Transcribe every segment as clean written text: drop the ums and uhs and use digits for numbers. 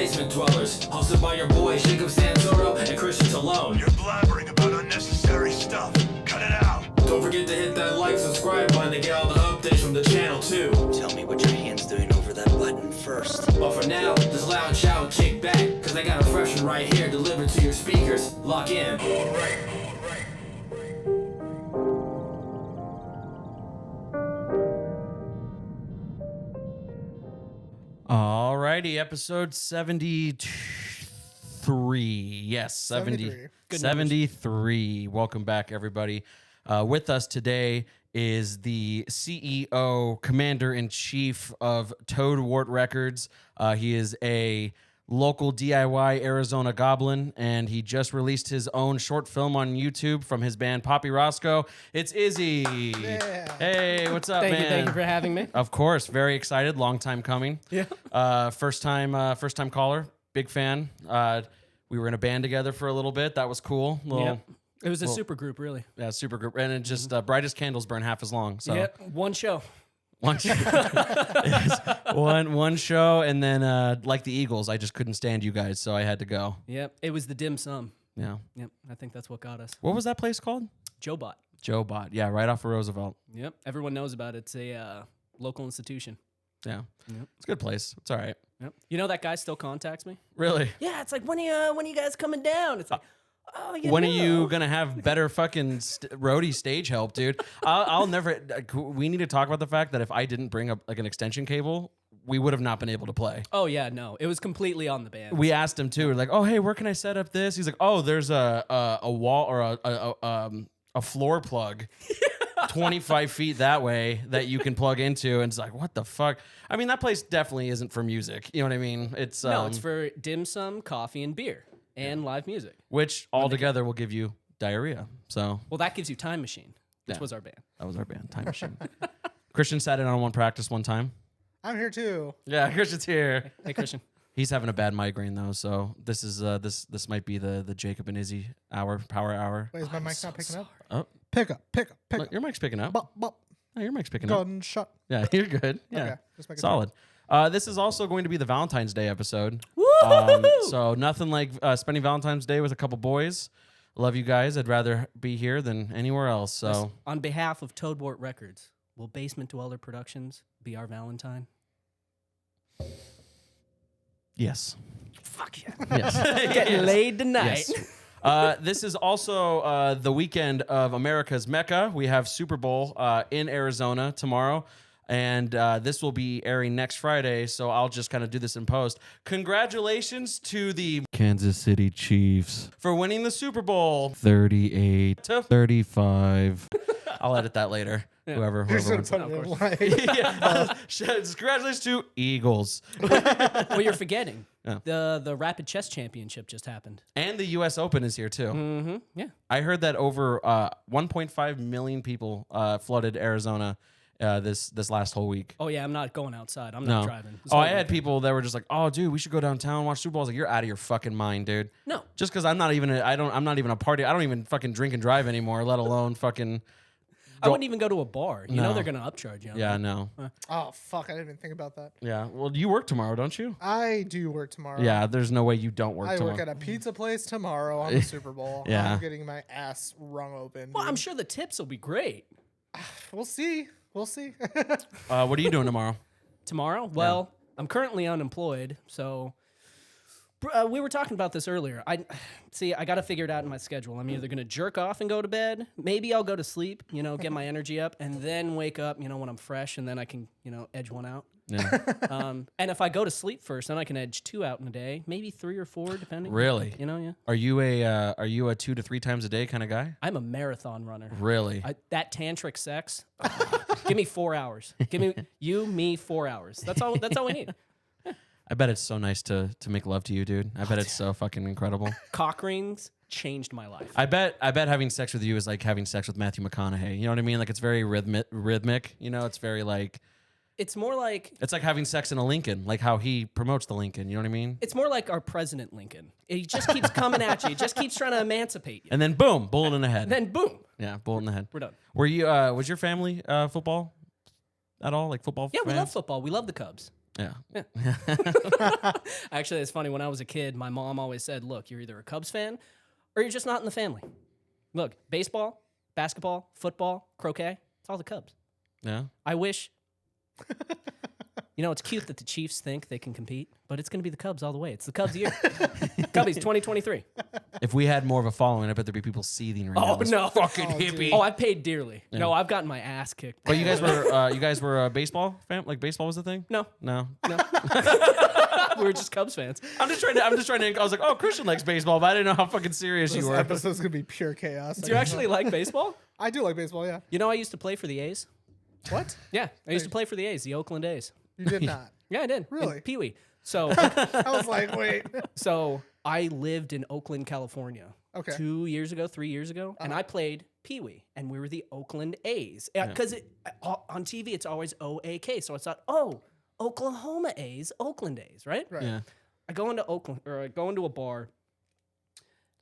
Basement Dwellers, hosted by your boys Jacob Santoro and Christian Talone. You're blabbering about unnecessary stuff. Cut it out. Don't forget to hit that like, subscribe button to get all the updates from the channel too. Tell me what your hand's doing over that button first. But for now, just loud shout and kick back, cause I got a fresh one right here delivered to your speakers. Lock in. Alrighty, episode 73. Yes, 73. 73. Welcome back, everybody. With us today is the CEO, Commander-in-Chief of Toadwort Records. He is a local DIY Arizona goblin, and he just released his own short film on YouTube from his band Poppy Roscoe. It's Izyy. Yeah. Hey, what's up, man? Thank you for having me. Of course, very excited. Long time coming. Yeah. First time caller. Big fan. We were in a band together for a little bit. That was cool. It was a super group, really. Yeah, super group, and it just brightest candles burn half as long. So Yeah, one show. one show, one show, and then like the Eagles, I just couldn't stand you guys, so I had to go. Yep, it was the dim sum. Yeah. Yep, I think that's what got us. What was that place called? Joe Bot. Joe Bot. Yeah, right off of Roosevelt. Yep, everyone knows about it. It's a local institution. Yeah, Yep. it's a good place. It's all right. Yep. You know that guy still contacts me? Really. Yeah, it's like when are you guys coming down? It's like, When are you gonna have better fucking roadie stage help, dude? I'll never. We need to talk about the fact that if I didn't bring up like an extension cable, we would have not been able to play. Oh yeah, no, it was completely on the band. We asked him too. We're like, oh hey, where can I set up this? He's like, oh, there's a wall or a floor plug. 25 feet that way that you can plug into, and it's like, what the fuck? I mean, that place definitely isn't for music. You know what I mean? It's No, it's for dim sum, coffee, and beer, and live music. which all together will give you diarrhea. So Well, that gives you Time Machine, which Yeah. was our band. that was our band, Time Machine. Christian sat in on one practice one time. I'm here too. Yeah, Christian's here. Hey, Christian. He's having a bad migraine though, so this is this might be the Jacob and Izyy power hour. Wait, is my mic not picking up? Oh, Pick up. look, your mic's picking up. Bop, bop. Oh, your mic's picking up. Gunshot. Yeah, you're good. Yeah, Okay, just making solid. This is also going to be the Valentine's Day episode. Woo-hoo-hoo! So nothing like spending Valentine's Day with a couple boys. Love you guys. I'd rather be here than anywhere else. So On behalf of Toadwort Records, will Basement Dweller Productions be our Valentine? yes, Fuck yeah. yes. Getting laid tonight. Yes. This is also the weekend of America's Mecca. We have Super Bowl in Arizona tomorrow. And this will be airing next Friday, so I'll just kind of do this in post. Congratulations to the Kansas City Chiefs for winning the Super Bowl 38-35. I'll edit that later. Yeah. Whoever You're so wins. funny. Of course. Like, Yeah. Congratulations to Eagles. Well, you're forgetting. Yeah. The Rapid Chess Championship just happened. And the U.S. Open is here, too. Mm-hmm. Yeah. I heard that over 1.5 million people flooded Arizona this last whole week. Oh yeah, I'm not going outside. I'm not driving. This Oh, whole I had weekend. people that were just like, "Oh, dude, we should go downtown watch Super Bowl." I was like, "You're out of your fucking mind, dude." No. Just because I'm not even a party. I don't even fucking drink and drive anymore, let alone fucking. I wouldn't even go to a bar. You No. know they're gonna upcharge you. on Yeah, that. no. oh fuck! I didn't even think about that. Yeah. Well, you work tomorrow, don't you? I do work tomorrow. Yeah. There's no way you don't work I tomorrow. work at a pizza place tomorrow on the Super Bowl. Yeah. I'm getting my ass wrung open. Well, dude. I'm sure the tips will be great We'll see. We'll see. What are you doing tomorrow? tomorrow. Well, I'm currently unemployed, so we were talking about this earlier. I got to figure it out in my schedule. I'm either gonna jerk off and go to bed. Maybe I'll go to sleep. Get my energy up, and then wake up. When I'm fresh, and then I can edge one out. Yeah. And if I go to sleep first, then I can edge 2 out in a day, maybe 3 or 4, depending. Really? Yeah. Are you a 2 to 3 times a day kind of guy? I'm a marathon runner. Really? That tantric sex, give me 4 hours. Give me 4 hours. That's all we need. I bet it's so nice to make love to you, dude. I bet it's so fucking incredible. Cock rings changed my life. I bet having sex with you is like having sex with Matthew McConaughey. You know what I mean? Like it's very rhythmic. It's very like. It's more like It's like having sex in a Lincoln, like how he promotes the Lincoln. You know what I mean? it's more like our president Lincoln. He just keeps coming at you. He just keeps trying to emancipate you. And then boom, bullet in the head. Then boom, Yeah, bullet in the head. we're done. Were you? Was your family football at all? Like football? Yeah, we fans? love football. We love the Cubs. Yeah. Actually, it's funny. When I was a kid, my mom always said, look, you're either a Cubs fan or you're just not in the family. Look, baseball, basketball, football, croquet, it's all the Cubs. Yeah. I wish... it's cute that the Chiefs think they can compete, but it's going to be the Cubs all the way. It's the Cubs year. Cubbies 2023. If we had more of a following, I bet there'd be people seething right now. Oh, This no. fucking Oh, dude. hippie. Oh, I've paid dearly. No, I've gotten my ass kicked. But you guys were a baseball fan? Like baseball was the thing? No. No. We were just Cubs fans. I'm just trying to. I was like, oh, Christian likes baseball, but I didn't know how fucking serious This you were. episode's gonna be pure chaos. Do you actually like baseball? I do like baseball. Yeah. You know, I used to play for the A's. What? Yeah, I used to play for the A's, the Oakland A's. You did not. Yeah, I did. Really? Pee Wee. So, I was like, wait. so I lived in Oakland, California. Okay. 3 years ago, and I played Pee Wee, and we were the Oakland A's. Because on TV, it's always OAK. So I thought, oh, Oklahoma A's, Oakland A's, right? Right. Yeah. I go into I go into a bar,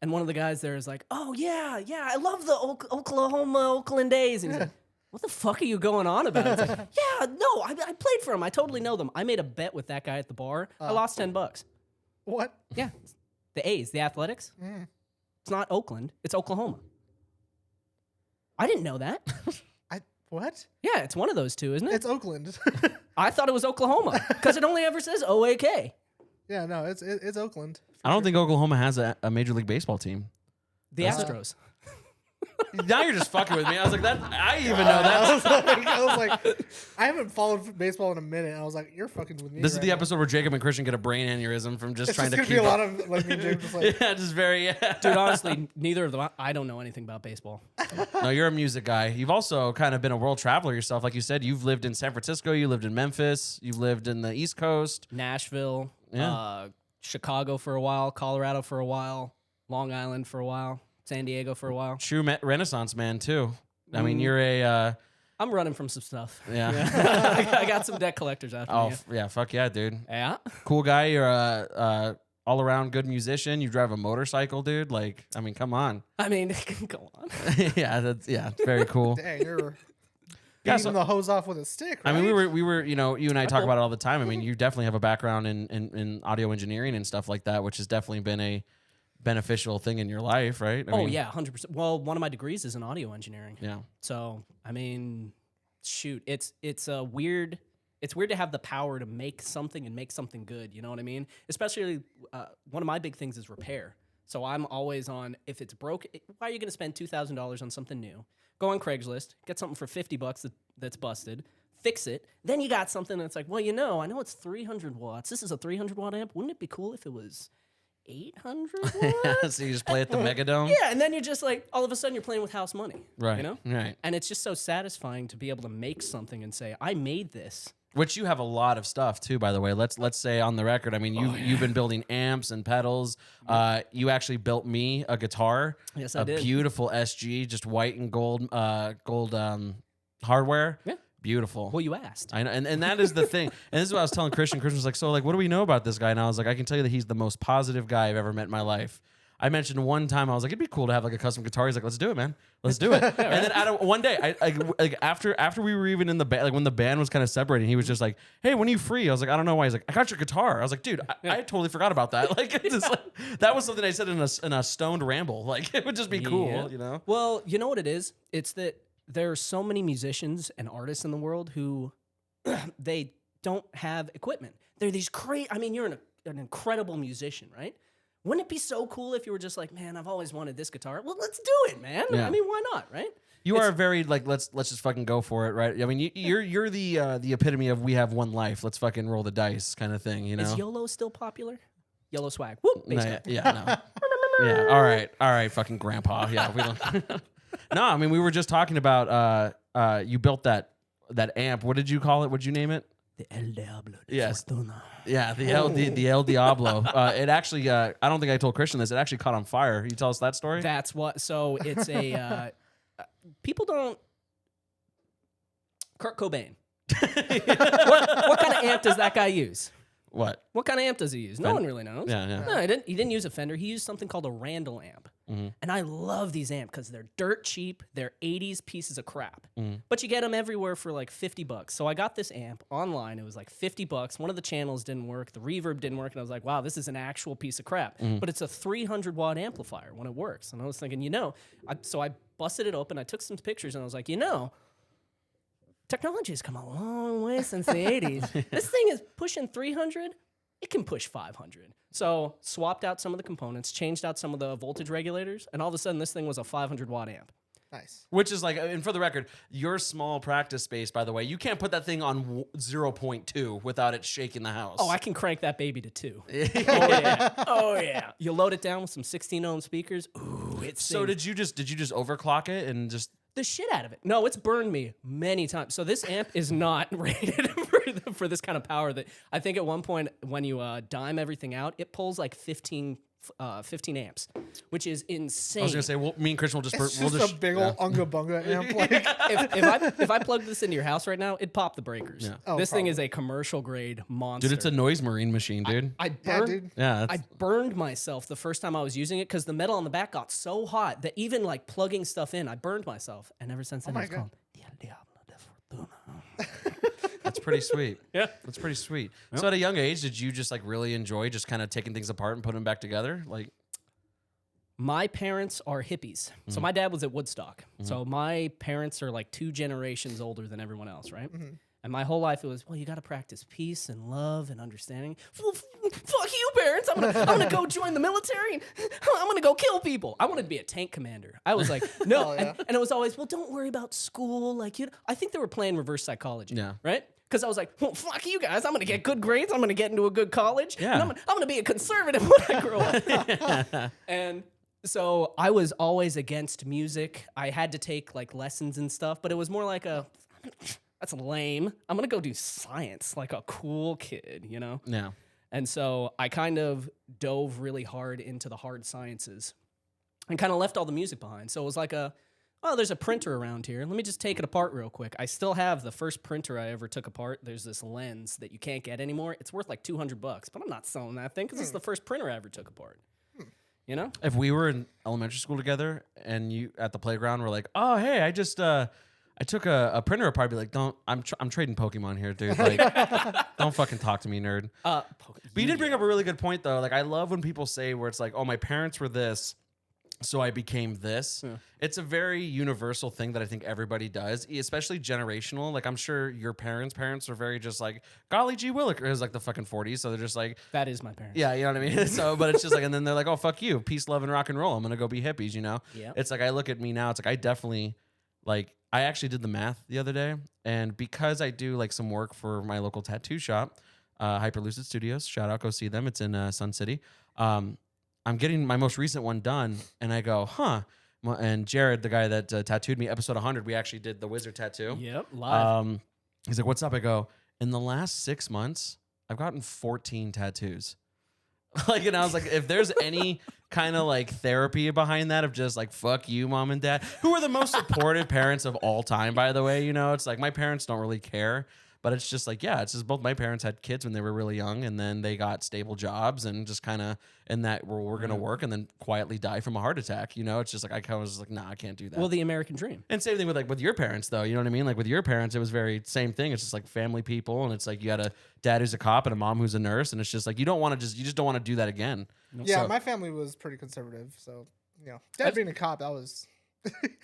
and one of the guys there is like, "Oh yeah, I love the Oklahoma Oakland A's." And he's like, "What the fuck are you going on about?" It's like, "Yeah, no, I played for them. I totally know them. I made a bet with that guy at the bar. I lost $10. What? Yeah, the A's, the Athletics. It's not Oakland. It's Oklahoma. I didn't know that. What? Yeah, it's one of those two, isn't it? It's Oakland. I thought it was Oklahoma because it only ever says OAK. Yeah, no, it's Oakland. I don't think Oklahoma has a Major League Baseball team. The Astros. Now you're just fucking with me. I was like, that. I even know that. I was like, I haven't followed baseball in a minute. And I was like, you're fucking with me. This is right the now. episode where Jacob and Christian get a brain aneurysm from just It's trying just to gonna keep be a up. lot of like me and James just like, Yeah, just very. Dude, honestly, neither of them. I don't know anything about baseball. No, you're a music guy. You've also kind of been a world traveler yourself. Like you said, you've lived in San Francisco, you lived in Memphis, you've lived in the East Coast. Nashville, Yeah. Chicago for a while, Colorado for a while, Long Island for a while, San Diego for a while. True Renaissance man, too. I mean, you're a. I'm running from some stuff. Yeah. I got some debt collectors after Oh, me. yeah. Fuck yeah, dude. Yeah. Cool guy. You're a all around good musician. You drive a motorcycle, dude. Like, I mean, come on. I mean, go on. Yeah, it's very cool. dang, you're Yeah, beating so- the hose off with a stick. I Right? mean, we were, you and I talk about it all the time. I mean, you definitely have a background in audio engineering and stuff like that, which has definitely been a beneficial thing in your life, right? I Oh mean, yeah, 100%. Well, one of my degrees is in audio engineering. Yeah. So I mean, shoot, it's a weird. It's weird to have the power to make something and make something good. You know what I mean? Especially one of my big things is repair. So I'm always on. If it's broke, why are you going to spend $2,000 on something new? Go on Craigslist, get something for $50 that's busted, fix it. Then you got something that's like, well, I know it's 300 watts. This is a 300 watt amp. Wouldn't it be cool if it was 800 watts? So you just play at the Megadome? Yeah, and then you're just like, all of a sudden you're playing with house money. Right. You know? Right. And it's just so satisfying to be able to make something and say, I made this. Which you have a lot of stuff too, by the way. Let's say on the record. I mean, you've been building amps and pedals. You actually built me a guitar. Yes, a I did. beautiful SG, just white and gold hardware. Yeah. Beautiful. Well, you asked. I know, and that is the thing. And this is what I was telling Christian. Christian was like, so like, what do we know about this guy? And I was like, I can tell you that he's the most positive guy I've ever met in my life. I mentioned one time I was like, it'd be cool to have like a custom guitar. He's like, let's do it, man. Let's do it. And then out of one day, after we were even in the band, like when the band was kind of separating, he was just like, hey, when are you free? I was like, I don't know why. He's like, I got your guitar. I was like, dude, I totally forgot about that. Like, it's just like that was something I said in a stoned ramble. Like, it would just be cool, Yeah. you know? Well, you know what it is? It's that there are so many musicians and artists in the world who they don't have equipment. They're these I mean, you're an incredible musician, right? Wouldn't it be so cool if you were just like, man, I've always wanted this guitar. Well, let's do it, man. Yeah. I mean, why not, right? You are very like let's just fucking go for it, right? I mean, you're the epitome of we have one life. Let's fucking roll the dice kind of thing, you know? Is YOLO still popular? YOLO swag. Whoop. No, bass yeah, guitar. no. Yeah. All right, fucking grandpa. Yeah, we don't. No, I mean we were just talking about you built that amp. What did you call it? What'd you name it? The El Diablo. De Yes. Fortuna. Yeah, the El Diablo. It actually I don't think I told Christian this. It actually caught on fire. You tell us that story? That's what. So it's a people don't. Kurt Cobain. what kind of amp does that guy use? What? What kind of amp does he use? No one really knows. Yeah, yeah. No, he didn't use a Fender. He used something called a Randall amp. And I love these amps because they're dirt cheap. They're 80s pieces of crap. But you get them everywhere for like $50. So I got this amp online. It was like $50. One of the channels didn't work. The reverb didn't work. And I was like, wow, this is an actual piece of crap. But it's a 300 watt amplifier when it works. And I was thinking, so I busted it open. I took some pictures and I was like, technology has come a long way since the 80s. This thing is pushing 300. It can push 500. So swapped out some of the components, changed out some of the voltage regulators, and all of a sudden this thing was a 500 watt amp. Nice. Which is like, and for the record, your small practice space, by the way, you can't put that thing on 0.2 without it shaking the house. Oh, I can crank that baby to 2. Oh, yeah. Oh, yeah. You load it down with some 16 ohm speakers. Ooh, it's So did you just overclock it and just... the shit out of it. No, it's burned me many times. So this amp is not rated for this kind of power. That I think at one point when you dime everything out, it pulls like 15 amps, which is insane. I was gonna say, well, me and Christian will just... It's just a big old unga bunga amp. Like, if I plugged this into your house right now, it'd pop the breakers. Yeah. Oh, This thing probably. is a commercial grade monster. Dude, it's a noise marine machine, dude. I yeah, burned, dude. Yeah, I burned myself the first time I was using it because the metal on the back got so hot that even like plugging stuff in, I burned myself. And ever since then, my it's God. called El Diablo de Fortuna. That's pretty sweet. Yeah. That's pretty sweet. So at a young age, did you just like really enjoy just kind of taking things apart and putting them back together? Like, My parents are hippies. So my dad was at Woodstock. So my parents are like 2 generations older than everyone else, right? And my whole life it was, well, you got to practice peace and love and understanding. Well, fuck you, parents. I'm gonna go join the military. And I'm gonna go kill people. I wanted to be a tank commander. I was like, no. Oh, yeah. And it was always, well, don't worry about school. Like, I think they were playing reverse psychology. Yeah. Right? Because I was like, well, fuck you guys. I'm going to get good grades. I'm going to get into a good college. Yeah. And I'm going to be a conservative when I grow up. And so I was always against music. I had to take like lessons and stuff, but it was more like that's lame. I'm going to go do science like a cool kid, you know? yeah. And so I kind of dove really hard into the hard sciences and kind of left all the music behind. So it was like there's a printer around here. Let me just take it apart real quick. I still have the first printer I ever took apart. There's this lens that you can't get anymore. It's worth like $200, but I'm not selling that thing because it's the first printer I ever took apart. You know? If we were in elementary school together and you at the playground were like, oh, hey, I just I took a printer apart, I'd be like, I'm trading Pokemon here, dude. Like, don't fucking talk to me, nerd. But you did bring up a really good point, though. Like, I love when people say where it's like, oh, my parents were this, so I became this. Yeah. It's a very universal thing that I think everybody does, especially generational. Like, I'm sure your parents are very just like, golly gee willikers, it was like the fucking 40s. So they're just like, That is my parents. yeah, you know what I mean? So, but it's just like, and then they're like, oh, fuck you. Peace, love, and rock and roll. I'm going to go be hippies, you know? Yeah. It's like, I look at me now, it's like, I definitely, like, I actually did the math the other day. And because I do like some work for my local tattoo shop, Hyperlucid Studios, shout out, go see them. It's in Sun City. I'm getting my most recent one done, and I go, huh. And Jared, the guy that tattooed me, episode 100, we actually did the wizard tattoo. Yep, live. He's like, what's up? I go, in the last 6 months, I've gotten 14 tattoos. Like, and I was like, if there's any kind of like therapy behind that of just like, fuck you, mom and dad, who are the most supportive parents of all time, by the way, you know, it's like my parents don't really care. But it's just like, yeah, it's just both my parents had kids when they were really young, and then they got stable jobs and just kind of in that we're going to work and then quietly die from a heart attack. You know, it's just like, I kind of was like, nah, I can't do that. Well, the American dream. And same thing with like with your parents, though. You know what I mean? Like with your parents, it was very same thing. It's just like family people, and it's like you had a dad who's a cop and a mom who's a nurse, and it's just like you just don't want to do that again. yeah, So- my family was pretty conservative, so dad being a cop, that was.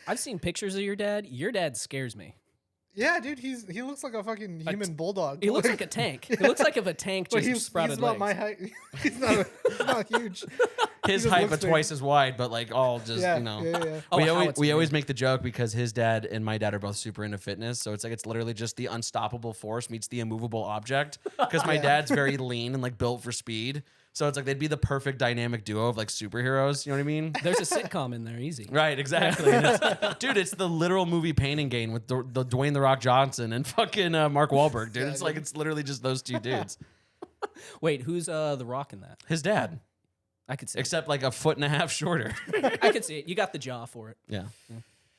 I've seen pictures of your dad. Your dad scares me. Yeah, dude, he looks like a fucking human bulldog. He looks like a tank. He looks like if a tank But just he's sprouted about legs. my height. He's not huge. His just height, looks but big. twice as wide, but like all just Yeah, you know. yeah. Oh, we how always it's we weird. always make the joke because his dad and my dad are both super into fitness, so it's like it's literally just the unstoppable force meets the immovable object. Because my dad's very lean and like built for speed, so it's like they'd be the perfect dynamic duo of like superheroes. You know what I mean? There's a sitcom in there, easy. Right, exactly. And dude, it's the literal movie Pain and Gain with the Dwayne the Rock Johnson and fucking Mark Wahlberg, dude. It's like it's literally just those two dudes. Wait, who's the Rock in that? His dad, I could see. except like a foot and a half shorter. I could see it. You got the jaw for it. Yeah.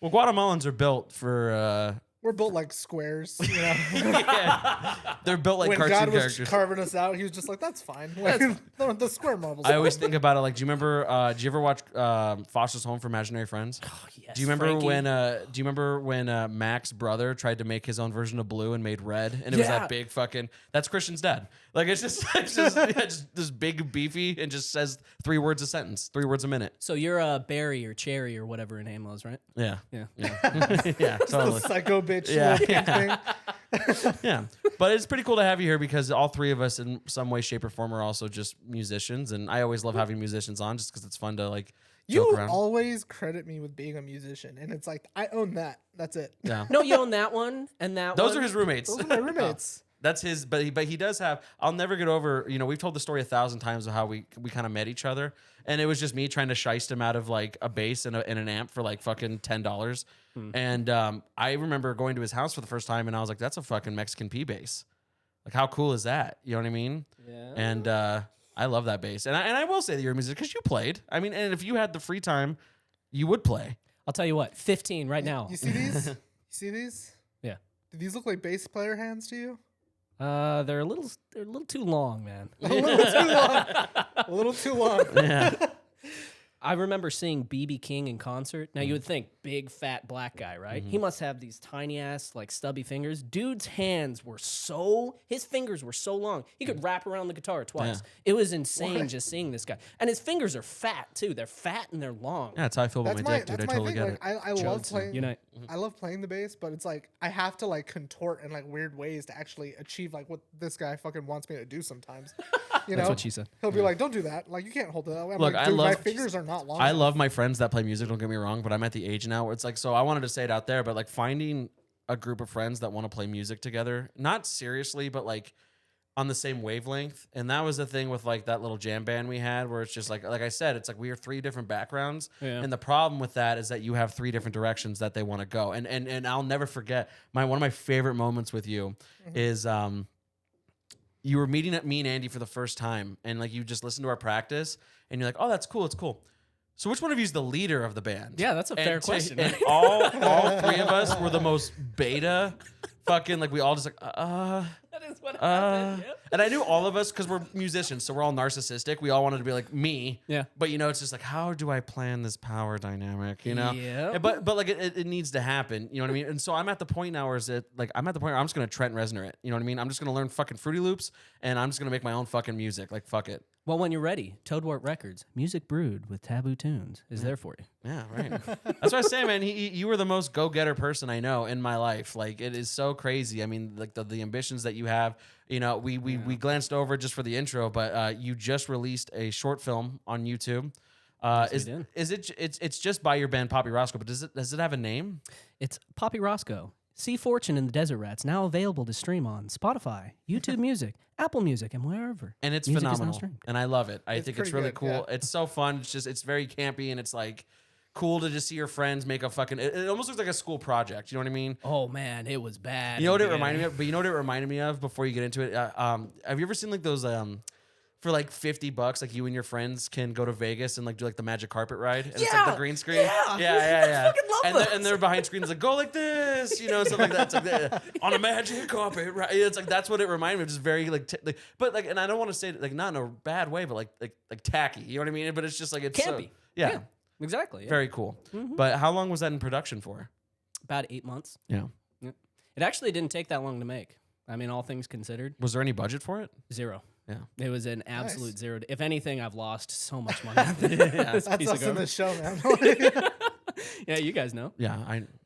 Well, Guatemalans are built for We're built like squares. You know? Yeah. They're built like When cartoon God was characters. carving us out, he was just like, "That's fine." Like, the square marbles. I always think about it like, do you remember? Do you ever watch Foster's Home for Imaginary Friends? Oh, yes, Do you remember Frankie. when? Do you remember when Mac's brother tried to make his own version of blue and made red, and it was Yeah. that big fucking? That's Christian's dad. Like it's just this big beefy and just says 3 words a sentence, 3 words a minute. So you're a Barry or Cherry or whatever her name was, right? Yeah, Yeah. yeah, the totally. psycho bitch Yeah. little pink thing. Yeah, but it's pretty cool to have you here because all 3 of us, in some way, shape, or form, are also just musicians, and I always love having musicians on just because it's fun to like joke You around. always credit me with being a musician, and it's like I own that. That's it. Yeah, No, you own that one and that those one. are his roommates. Those are my roommates. That's his, but he does have. I'll never get over. You know, we've told the story 1,000 times of how we kind of met each other, and it was just me trying to shiest him out of like a bass and an amp for like fucking $10. And I remember going to his house for the first time, and I was like, "That's a fucking Mexican P bass. Like, how cool is that? You know what I mean?" Yeah. And I love that bass, and I will say that you're a musician because you played. I mean, and if you had the free time, you would play. I'll tell you what, 15 right now. You see these? You see these? Yeah. Do these look like bass player hands to you? They're a little too long, man. A little too long. A little too long. Yeah. I remember seeing BB King in concert. Now you would think big fat black guy, right? He must have these tiny ass like stubby fingers. Dude's hands were his fingers were so long. He could wrap around the guitar twice. It was insane just seeing this guy. And his fingers are fat too. They're fat and they're long. Yeah, that's how I feel about That's my my dick, dude. that's I my totally thing. get Like it. I love Johnson, playing. unite. I love playing the bass, but it's like I have to like contort in like weird ways to actually achieve like what this guy fucking wants me to do sometimes. You That's know? what she said. He'll be like, "Don't do that. Like you can't hold it that way." I'm Look, like, I "Dude, my love- fingers are not long." I enough." love my friends that play music, don't get me wrong, but I'm at the age now where it's like, so I wanted to say it out there, but like finding a group of friends that want to play music together, not seriously, but like on the same wavelength. And that was the thing with like that little jam band we had where it's just like I said, it's like we are 3 different backgrounds. Yeah. And the problem with that is that you have 3 different directions that they want to go. And I'll never forget one of my favorite moments with you is you were meeting at me and Andy for the first time, and like you just listened to our practice, and you're like, "Oh, that's cool. It's cool." So which one of you is the leader of the band? Yeah, that's a fair question, And right? all 3 of us were the most beta, fucking like we all just like That is what happened. Yep. And I knew all of us because we're musicians, so we're all narcissistic. We all wanted to be like me. Yeah. But you know, it's just like, how do I plan this power dynamic? You know. Yep. And but like it needs to happen. You know what I mean? And so I'm at the point now where I'm at the point where I'm just gonna Trent Reznor it. You know what I mean? I'm just gonna learn fucking Fruity Loops, and I'm just gonna make my own fucking music. Like fuck it. Well, when you're ready, Toadwort Records, music brewed with taboo tunes, is there for you. Yeah, right. That's what I say, man. You were the most go-getter person I know in my life. Like, it is so crazy. I mean, like the ambitions that you have. You know, we glanced over just for the intro, but you just released a short film on YouTube. we did. It's just by your band Poppy Roscoe, but does it have a name? It's Poppy Roscoe. See Fortune in the Desert Rats, now available to stream on Spotify, YouTube Music, Apple Music, and wherever. And it's music is now phenomenal, streamed. and I love it. I It's think it's pretty really good, cool. yeah. It's so fun. It's very campy, and it's like cool to just see your friends make a fucking. It almost looks like a school project. You know what I mean? Oh man, it was bad. You know what in it the reminded me beginning. of? But you know what it reminded me of before you get into it? Have you ever seen like those for like $50, like you and your friends can go to Vegas and like do like the magic carpet ride? And it's like Yeah, the green screen. yeah. Yeah. fucking love and, those. and they're behind screens like, go like this, you know, stuff like that. It's like on a magic carpet, right? It's like that's what it reminded me of. Just very like, but like, and I don't want to say it, like not in a bad way, but like tacky. You know what I mean? But it's just like it's Campy. So, yeah, Exactly. Yeah. very cool. But how long was that in production for? About 8 months. Yeah. Yep. It actually didn't take that long to make. I mean, all things considered, Was there any budget for it? 0. Yeah. It was an absolute Nice. 0. If anything, I've lost so much money. on this That's piece of us in garbage. the show, man. Yeah, you guys know. Yeah.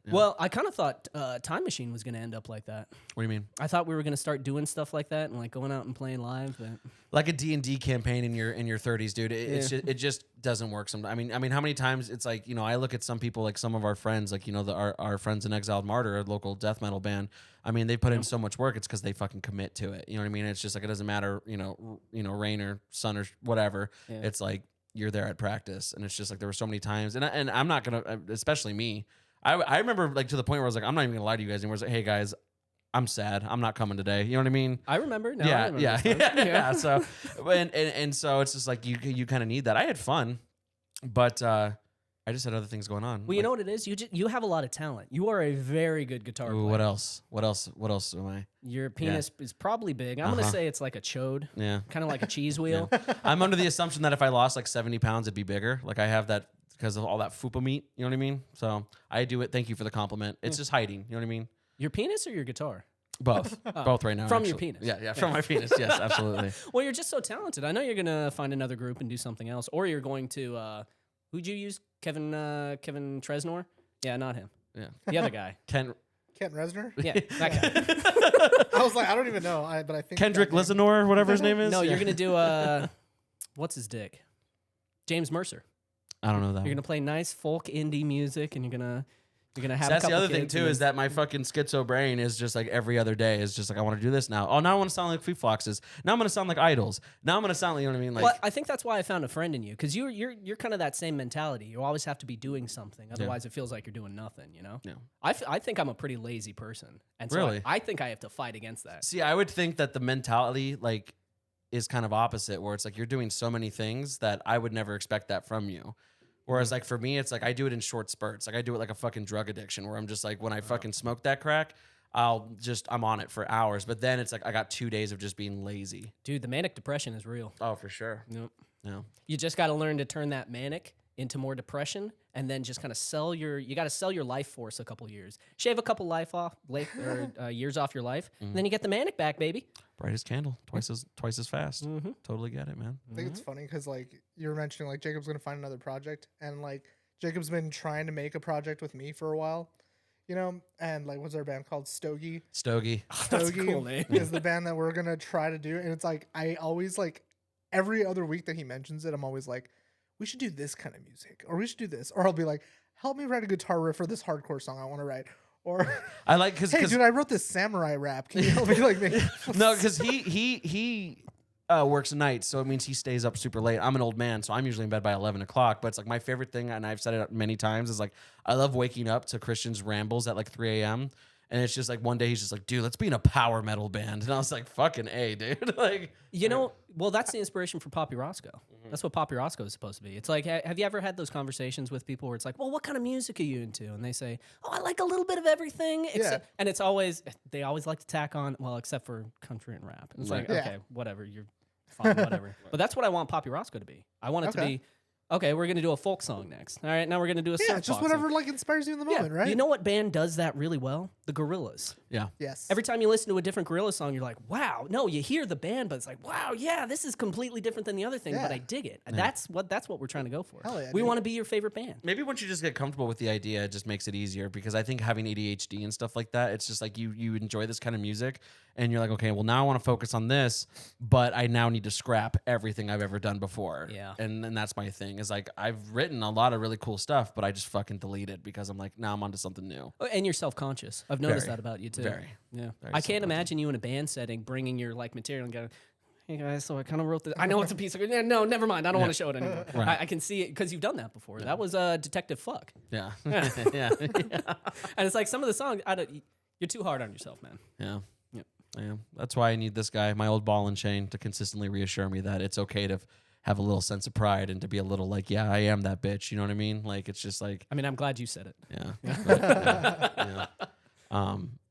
Yeah. Well, I kind of thought Time Machine was going to end up like that. What do you mean? I thought we were going to start doing stuff like that and like going out and playing live. But Like a D&D campaign in your 30s, dude. It just doesn't work sometimes. I mean, how many times it's like, you know, I look at some people, like some of our friends, like, you know, our friends in Exiled Martyr, a local death metal band. I mean, they put in so much work. It's because they fucking commit to it. You know what I mean? It's just like, it doesn't matter, you know, rain or sun or whatever. Yeah. It's like you're there at practice, and it's just like there were so many times, and I'm not gonna, especially me. I remember like to the point where I was like, I'm not even gonna lie to you guys anymore. I was like, hey guys, I'm sad. I'm not coming today. You know what I mean? I remember. No, I Yeah, remember yeah, those times. yeah. So, and so it's just like you kind of need that. I had fun, but I just had other things going on. Well, you know what it is? You have a lot of talent. You are a very good guitar player. What else? What else am I? Your penis is probably big. I'm gonna say it's like a chode. Yeah. Kind of like a cheese wheel. I'm under the assumption that if I lost like 70 pounds, it'd be bigger. Like I have that because of all that fupa meat. You know what I mean? So I do it. Thank you for the compliment. It's just hiding. You know what I mean? Your penis or your guitar? Both. Both right now. From your actually. penis. Yeah, from my penis. Yes, absolutely. Well, you're just so talented. I know you're gonna find another group and do something else, or you're going to. Who'd you use? Kevin Tresnor? Yeah, not him. Yeah. The other guy. Kent Resner? Yeah, that guy. I was like, I don't even know, but I think Kendrick that name- Lisanor, whatever his name is. No, Yeah. you're gonna do what's his dick? James Mercer. I don't know that. You're gonna play nice folk indie music, and you're gonna have. So that's a the couple other thing kids too and is that my fucking schizo brain is just like every other day is just like I want to do this now. Oh, now I want to sound like Fleet Foxes. Now I'm gonna sound like Idols. Now I'm gonna sound like, you know what I mean? Like well, I think that's why I found a friend in you, because you're kind of that same mentality. You always have to be doing something, otherwise it feels like you're doing nothing. You know? Yeah. I think I'm a pretty lazy person, and so Really? I think I have to fight against that. see, I would think that the mentality like is kind of opposite, where it's like you're doing so many things that I would never expect that from you. Whereas like for me, it's like I do it in short spurts. Like I do it like a fucking drug addiction, where I'm just like when I fucking smoke that crack, I'm on it for hours. But then it's like I got 2 days of just being lazy. Dude, the manic depression is real. Oh, for sure. Yep. Yeah. You just got to learn to turn that manic into more depression, and then just kind of you got to sell your life force a couple years, shave a couple years off your life, and then you get the manic back, baby. Brightest candle, twice as fast. Totally get it, man. I think it's funny because like you were mentioning like Jacob's gonna find another project, and like Jacob's been trying to make a project with me for a while, you know, and like what's our band called? Stogie. Stogie. That's a Stogie cool name. is the band that we're gonna try to do, and it's like I always like every other week that he mentions it, I'm always like, we should do this kind of music, or we should do this, or I'll be like, help me write a guitar riff for this hardcore song I want to write. Or I like because hey, dude, I wrote this samurai rap. Can you help me like make? no, because he works nights, so it means he stays up super late. I'm an old man, so I'm usually in bed by 11 o'clock. But it's like my favorite thing, and I've said it many times, is like I love waking up to Christian's rambles at like 3 a.m. And it's just like one day he's just like, dude, let's be in a power metal band. And I was like, fucking A, dude. Like, You know, well, that's the inspiration for Poppy Roscoe. That's what Poppy Roscoe is supposed to be. It's like, have you ever had those conversations with people where it's like, well, what kind of music are you into? And they say, oh, I like a little bit of everything. And it's always, they always like to tack on, well, except for country and rap. And it's like, Yeah. okay, whatever, you're fine, whatever. But that's what I want Poppy Roscoe to be. I want it to be, okay, we're going to do a folk song next. All right, now we're going to do a Yeah, surf just box whatever song. like inspires you in the moment, right? You know what band does that really well? The Gorillaz. yeah. Yes. Every time you listen to a different Gorilla song, you're like, wow. No, you hear the band, but it's like, wow, yeah, this is completely different than the other thing, but Yeah. I dig it. That's what we're trying to go for. Hell yeah, we dude. want to be your favorite band. Maybe once you just get comfortable with the idea, it just makes it easier because I think having ADHD and stuff like that, it's just like you enjoy this kind of music and you're like, okay, well now I want to focus on this, but I now need to scrap everything I've ever done before. Yeah. And that's my thing is like I've written a lot of really cool stuff, but I just fucking delete it because I'm like, now I'm onto something new. Oh, and you're self-conscious. I've noticed Very. that about you too. Very. Yeah. Very I can't self-conscious. imagine you in a band setting bringing your like material and going, hey guys, so I kind of wrote this. I know it's a piece of no, never mind. I don't want to show it anymore. Right. I can see it because you've done that before. That was Detective Fuck. Yeah. Yeah. yeah. And it's like some of the songs, you're too hard on yourself, man. Yeah. Yep. Yeah. That's why I need this guy, my old ball and chain, to consistently reassure me that it's okay to have a little sense of pride and to be a little like, yeah, I am that bitch. You know what I mean? Like, it's just like, I mean, I'm glad you said it. yeah. But, yeah.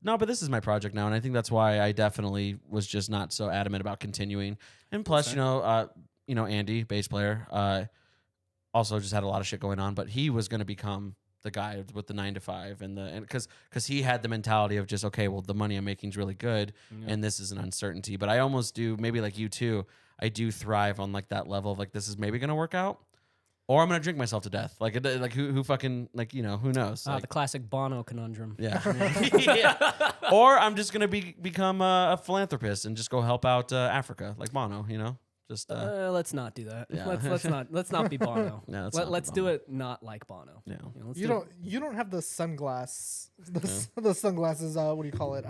No, but this is my project now, and I think that's why I definitely was just not so adamant about continuing. And plus, you know, Andy, bass player, also just had a lot of shit going on, but he was going to become the guy with the 9 to 5 and because he had the mentality of just, okay, well, the money I'm making is really good, and this is an uncertainty. But I almost do, maybe like you too, I do thrive on like that level of like, this is maybe going to work out. Or I'm gonna drink myself to death. Like who fucking like, you know, who knows? Like, The classic Bono conundrum. yeah. Yeah. Or I'm just gonna become a philanthropist and just go help out Africa like Bono. You know, just Let's not do that. Yeah. Let's not be Bono. Yeah, let's not be let's do Bono. it not like Bono. Yeah. You know, let's You do don't. You don't have the the sunglasses. What do you call it?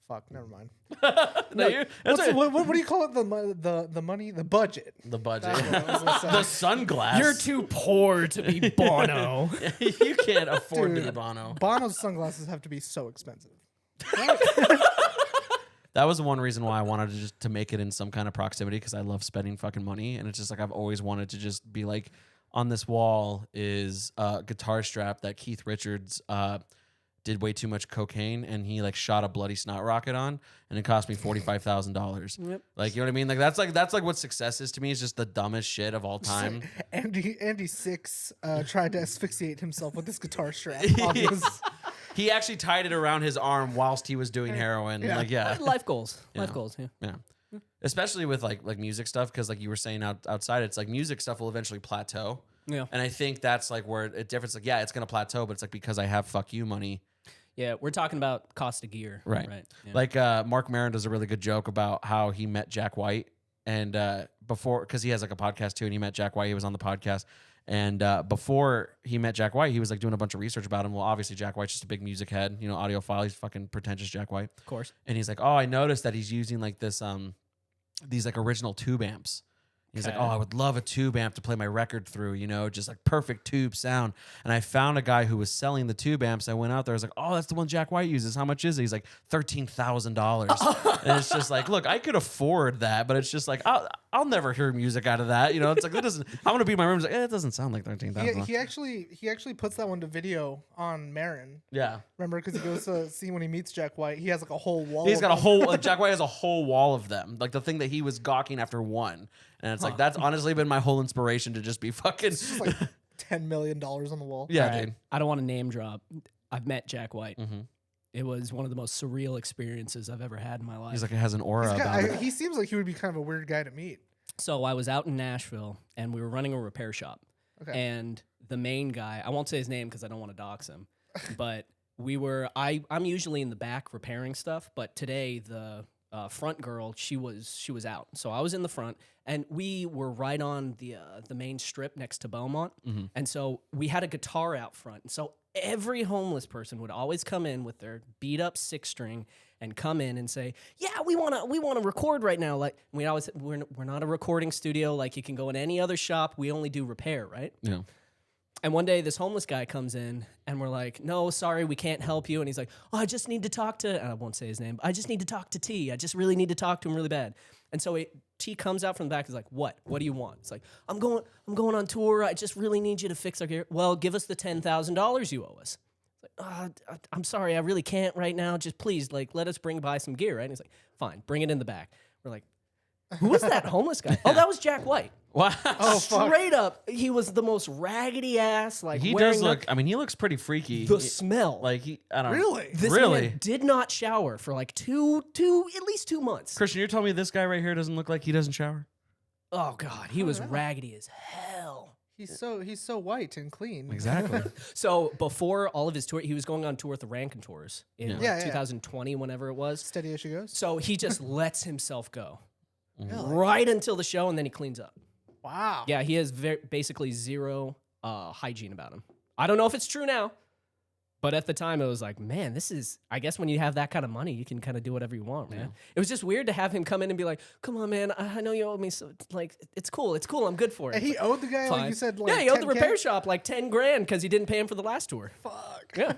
Fuck. Never mind. No, What do you call it? The money. The budget. the budget. That's what I was gonna say. The sunglass. You're too poor to be Bono. You can't afford to be Dude. Bono. Bono's sunglasses have to be so expensive. That was the one reason why I wanted to make it in some kind of proximity because I love spending fucking money, and it's just like I've always wanted to just be like on this wall is a guitar strap that Keith Richards did way too much cocaine, and he like shot a bloody snot rocket on, and it cost me $45,000. Yep. Like, you know what I mean? Like that's like what success is to me. Is just the dumbest shit of all time. Andy Six tried to asphyxiate himself with this guitar strap. He actually tied it around his arm whilst he was doing heroin. Yeah. Like, yeah, Life goals. Yeah. Life goals. Yeah. yeah. Especially with like music stuff, because like you were saying outside, it's like music stuff will eventually plateau. Yeah. And I think that's like where it differs. Like, yeah, it's gonna plateau, but it's like because I have fuck you money. Yeah, we're talking about cost of gear. Right. Yeah. Like Mark Maron does a really good joke about how he met Jack White, and before, because he has like a podcast too, and he met Jack White. He was on the podcast, and before he met Jack White, he was like doing a bunch of research about him. Well, obviously Jack White's just a big music head, you know, audiophile. He's fucking pretentious, Jack White, Of course. and he's like, oh, I noticed that he's using like this these like original tube amps. He's like, oh, I would love a tube amp to play my record through, you know, just like perfect tube sound. And I found a guy who was selling the tube amps. I went out there. I was like, oh, that's the one Jack White uses. How much is it? He's like, $13,000. And it's just like, look, I could afford that, but it's just like, I'll never hear music out of that. You know, it's like, that doesn't, I'm going to be in my room. It's like, it doesn't sound like $13,000. He actually puts that one to video on Marin. Yeah. Remember, because he goes to see when he meets Jack White, he has like a whole wall. He's of got a them. whole, like, Jack White has a whole wall of them. Like the thing that he was gawking after one. And it's like, that's honestly been my whole inspiration to just be fucking. It's just like $10 million on the wall. Yeah, All right, dude. I don't want to name drop. I've met Jack White. Mm-hmm. It was one of the most surreal experiences I've ever had in my life. He's like, it has an aura about it. He seems like he would be kind of a weird guy to meet. So I was out in Nashville, and we were running a repair shop. Okay. And the main guy, I won't say his name because I don't want to dox him, but I'm usually in the back repairing stuff, but today the front girl, she was out. So I was in the front, and we were right on the main strip next to Beaumont. Mm-hmm. And so we had a guitar out front. And so every homeless person would always come in with their beat up 6-string and come in and say, yeah, we want to record right now. Like we always, we're not a recording studio. Like you can go in any other shop. We only do repair, right? Yeah. And one day this homeless guy comes in and we're like, no, sorry, we can't help you. And he's like, oh, I just need to talk to, I won't say his name, but I just need to talk to T. I just really need to talk to him really bad. And so T comes out from the back. He's like, what? What do you want? It's like, I'm going on tour. I just really need you to fix our gear. Well, give us the $10,000 you owe us. It's like, I'm sorry, I really can't right now. Just please, like, let us bring by some gear, right? And he's like, fine, bring it in the back. We're like, who was that homeless guy? Oh, that was Jack White. Wow. Oh, fuck. Straight up, he was the most raggedy ass. Like He wearing does look, I mean, he looks pretty freaky. the smell. Like, I don't know. Really? This Really? man did not shower for like at least 2 months. Christian, you're telling me this guy right here doesn't look like he doesn't shower? Oh God, he was raggedy as hell. He's so white and clean. Exactly. So before all of his tour, he was going on tour with the Rankin Tours in Yeah. like, Yeah, yeah. 2020, whenever it was. Steady as she goes. So he just lets himself go Really? right until the show, and then he cleans up. Wow. Yeah, he has basically zero hygiene about him. I don't know if it's true now, but at the time it was like, man, this is, I guess when you have that kind of money, you can kind of do whatever you want, man. Yeah. It was just weird to have him come in and be like, come on, man, I know you owe me, so like, it's cool, I'm good for it. And he owed the guy, like Fine. you said, like yeah, he owed the 10K? repair shop like 10 grand because he didn't pay him for the last tour. Fuck. Yeah.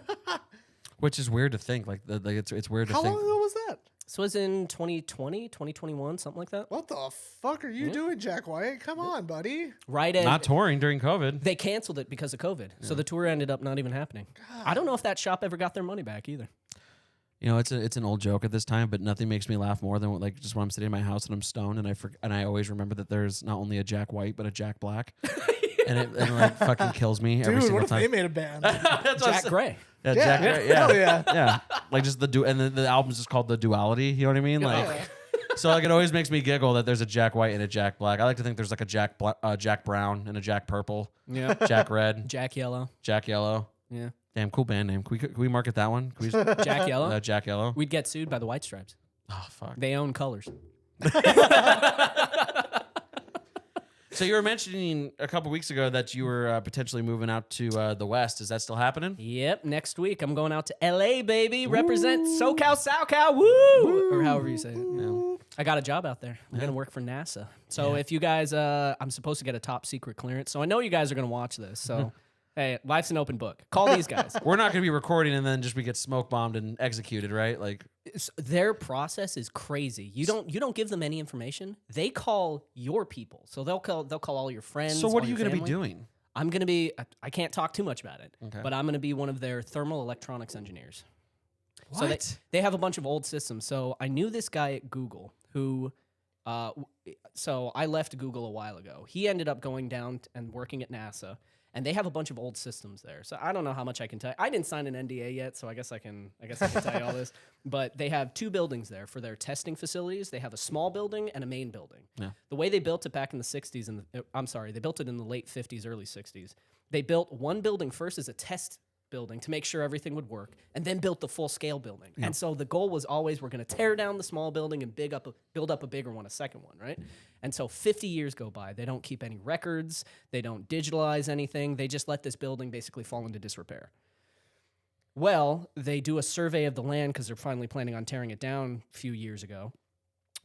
Which is weird to think. Like, it's weird to How think. long ago was that? So it was in 2020, 2021, something like that. What the fuck are you doing, Jack White? Come on, buddy. Right in. Not touring during COVID. They canceled it because of COVID. So the tour ended up not even happening. I don't know if that shop ever got their money back either. You know, it's an old joke at this time, but nothing makes me laugh more than like just when I'm sitting in my house and I'm stoned and I always remember that there's not only a Jack White but a Jack Black, and it like fucking kills me every Dude, single what if time. they made a band? That's what I'm Jack saying. Gray. Yeah, Yeah. Jack Gray, yeah, Hell yeah. yeah. Like just and the album's just called The Duality. You know what I mean? Like, so like it always makes me giggle that there's a Jack White and a Jack Black. I like to think there's like a Jack Brown and a Jack Purple, Yeah. Jack Red, Jack Yellow. Jack Yellow. Yeah. Damn, cool band name. Can we market that one? Can we just, Jack Yellow. Jack Yellow. We'd get sued by the White Stripes. Oh fuck. They own colors. So you were mentioning a couple weeks ago that you were potentially moving out to the West. Is that still happening? Yep. Next week, I'm going out to LA, baby. Represent SoCal, SoCal. Woo! Or however you say it. No. I got a job out there. I'm going to work for NASA. So if you guys, I'm supposed to get a top secret clearance. So I know you guys are going to watch this. So, hey, life's an open book. Call these guys. We're not going to be recording and then we get smoke bombed and executed, right? Like, Their process is crazy. You don't give them any information. They call your people. So they'll call all your friends. so what all are you your going to be family. doing? I'm going to be, I can't talk too much about it, Okay. but I'm going to be one of their thermal electronics engineers. So What? they have a bunch of old systems. So I knew this guy at Google who, so I left Google a while ago. He ended up going down and working at NASA, and they have a bunch of old systems there. So I don't know how much I can tell you. I didn't sign an NDA yet, so I guess I can tell you all this. But they have 2 buildings there for their testing facilities. They have a small building and a main building. Yeah. The way they built it back in the 60s, they built it in the late 50s, early 60s. They built one building first as a test building to make sure everything would work, and then built the full scale building. Yeah. And so the goal was always, we're going to tear down the small building and build up a bigger one, a second one, right? And so 50 years go by. They don't keep any records. They don't digitalize anything. They just let this building basically fall into disrepair. Well, they do a survey of the land because they're finally planning on tearing it down a few years ago.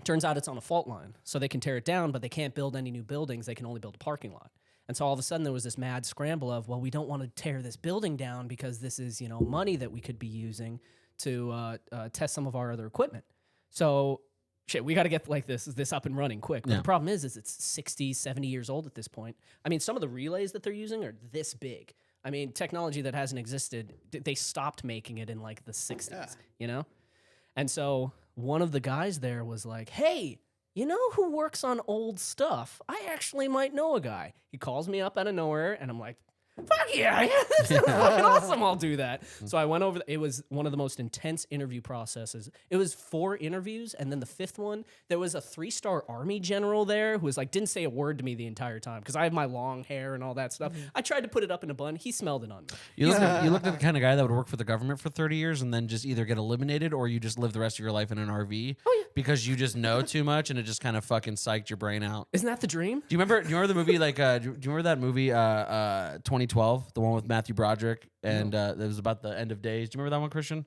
Turns out it's on a fault line. So they can tear it down, but they can't build any new buildings. They can only build a parking lot. And so all of a sudden there was this mad scramble of, well, we don't want to tear this building down because this is, money that we could be using to test some of our other equipment. So shit, we got to get like this up and running quick. But the problem is it's 60, 70 years old at this point. I mean, some of the relays that they're using are this big. I mean, technology that hasn't existed, they stopped making it in like the 60s, And so one of the guys there was like, hey, you know who works on old stuff? I actually might know a guy. He calls me up out of nowhere, and I'm like, fuck yeah, that's fucking awesome, I'll do that. So I went over, it was one of the most intense interview processes. It was 4 interviews, and then the 5th one, there was a 3-star Army general there who was like, didn't say a word to me the entire time, because I have my long hair and all that stuff. I tried to put it up in a bun, he smelled it on me. You looked at the kind of guy that would work for the government for 30 years and then just either get eliminated or you just live the rest of your life in an RV because you just know too much and it just kind of fucking psyched your brain out. Isn't that the dream? Do you remember the movie, like, do you remember that movie, 2012, the one with Matthew Broderick, and it was about the end of days? Do you remember that one, Christian?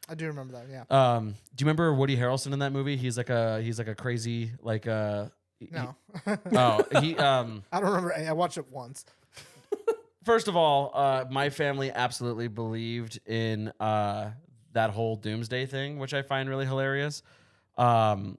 I do remember that. Yeah. Do you remember Woody Harrelson in that movie? He's like a crazy, like, No. I I don't remember. I watched it once. First of all, my family absolutely believed in that whole doomsday thing, which I find really hilarious. Remember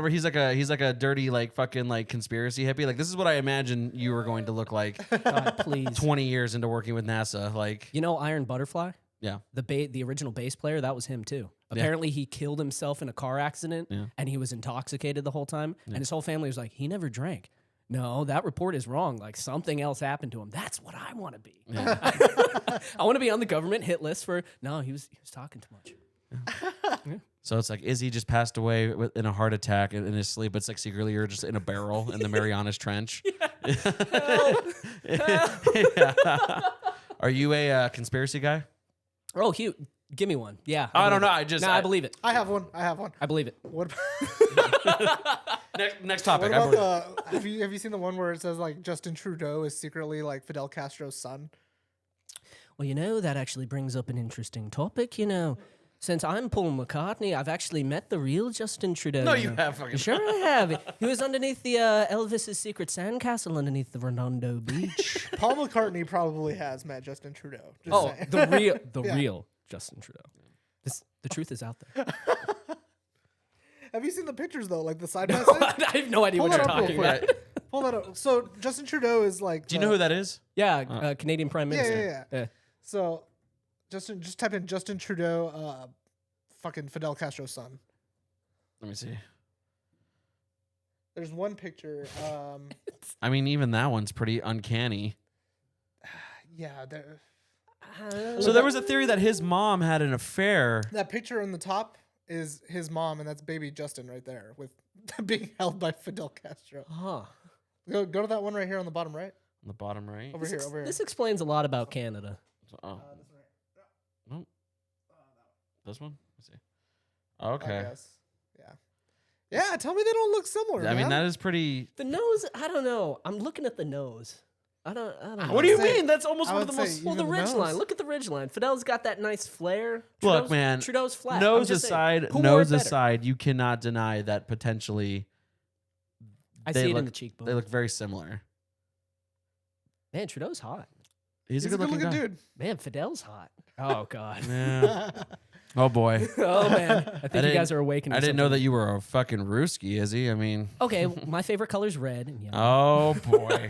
he's like a dirty, like, fucking, like, conspiracy hippie. Like, this is what I imagine you were going to look like God, please. 20 years into working with NASA. Like, Iron Butterfly? yeah. The original bass player, that was him too. Apparently he killed himself in a car accident and he was intoxicated the whole time. And his whole family was like, he never drank. No, that report is wrong. Like, something else happened to him. That's what I want to be. Yeah. I want to be on the government hit list for, no, he was talking too much. Yeah. So it's like Izyy just passed away in a heart attack in his sleep. It's like secretly you're just in a barrel in the Marianas Trench. Yeah. Are you a conspiracy guy? Oh, Hugh, give me one. Yeah. I don't know. I believe it. I have one. I believe it. What? Next topic. What about have you seen the one where it says like Justin Trudeau is secretly like Fidel Castro's son? Well, that actually brings up an interesting topic. Since I'm Paul McCartney, I've actually met the real Justin Trudeau. No, you have fucking. Sure, I have. He was underneath the Elvis's secret sandcastle underneath the Redondo Beach. Paul McCartney probably has met Justin Trudeau. Just saying. the real Justin Trudeau. The truth is out there. Have you seen the pictures though? Like the side by No, side? I have no idea Pull what that you're up real talking quick. about. Pull that up. So Justin Trudeau is like. Do you know who that is? Yeah, Canadian Prime Minister. Yeah. So, just type in Justin Trudeau, fucking Fidel Castro's son. Let me see. There's one picture. I mean, even that one's pretty uncanny. Yeah. So there was a theory that his mom had an affair. That picture on the top is his mom, and that's baby Justin right there, with being held by Fidel Castro. Huh. Go to that one right here on the bottom right. On the bottom right. Over here. This explains a lot about Canada. Nope. This one? Let's see. Okay. Yeah, tell me they don't look similar. I mean, man. that is pretty. The nose, I don't know. I'm looking at the nose. I don't know. What do you say- mean? That's almost I one of would the say most. Well, the even the ridge nose. line. Look at the ridge line. Fidel's got that nice flare. Look, man. Trudeau's flat. I'm Nose just saying, aside, who wore it better? you cannot deny that potentially I they see it in look- the cheekbone. they look very similar. Man, Trudeau's hot. He's a He's a good looking good-looking guy. dude. Man, Fidel's hot. Oh God. Yeah. Oh boy. Oh man, I think you guys are awakening. I didn't know that something. you were a fucking Ruski, Izzy. I mean, Okay, my favorite color's red and yellow. oh boy.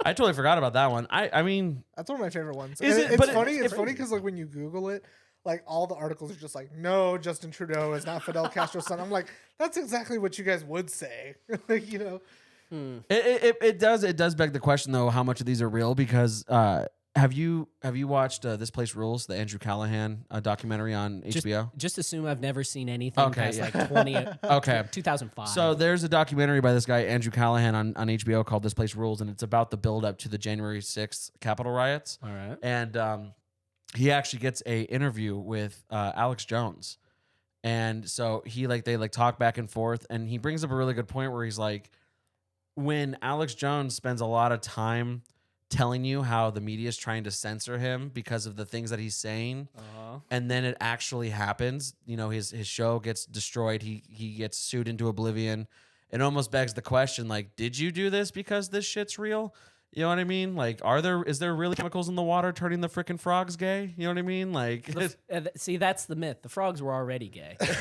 I totally forgot about that one. I mean, That's one of my favorite ones. Is And it? It's But funny. it's It's funny because like when you Google it, like all the articles are just like, no, Justin Trudeau is not Fidel Castro's son. I'm like, that's exactly what you guys would say. Like, you know. it does beg the question though, how much of these are real? Because have you watched This Place Rules, the Andrew Callahan documentary on HBO? Just assume I've never seen anything Okay, past yeah. like 20. Okay. 2005. So there's a documentary by this guy Andrew Callahan on HBO called This Place Rules, and it's about the build up to the January 6th Capitol riots. all right. And he actually gets a interview with Alex Jones, and so they talk back and forth, and he brings up a really good point where he's like, when Alex Jones spends a lot of time telling you how the media is trying to censor him because of the things that he's saying, and then it actually happens, you know, his show gets destroyed, he gets sued into oblivion. It almost begs the question, like, did you do this because this shit's real? You know what I mean? Like, is there really chemicals in the water turning the freaking frogs gay? You know what I mean? Like, See, that's the myth. The frogs were already gay. it's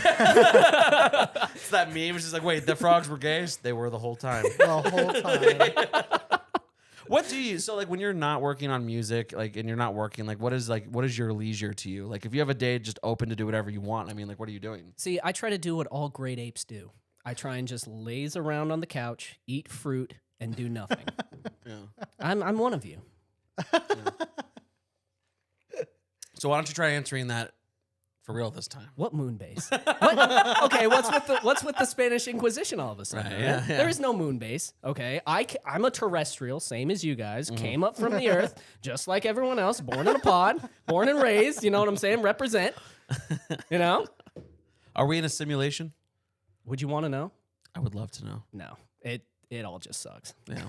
that meme. It's just like, wait, the frogs were gays? They were the whole time. The whole time. What do you, so like when you're not working on music, like, and you're not working, like what is your leisure to you? Like if you have a day just open to do whatever you want, I mean, like what are you doing? See, I try to do what all great apes do. I try and just laze around on the couch, eat fruit, and do nothing. Yeah. I'm one of you. So why don't you try answering that for real this time? What moon base? What? Okay, what's with the Spanish Inquisition all of a sudden? Right, yeah. There is no moon base. Okay, I'm a terrestrial, same as you guys. Came up from the earth, just like everyone else. Born in a pod, born and raised. You know what I'm saying? Represent. You know? Are we in a simulation? Would you want to know? I would love to know. No. It all just sucks. Yeah.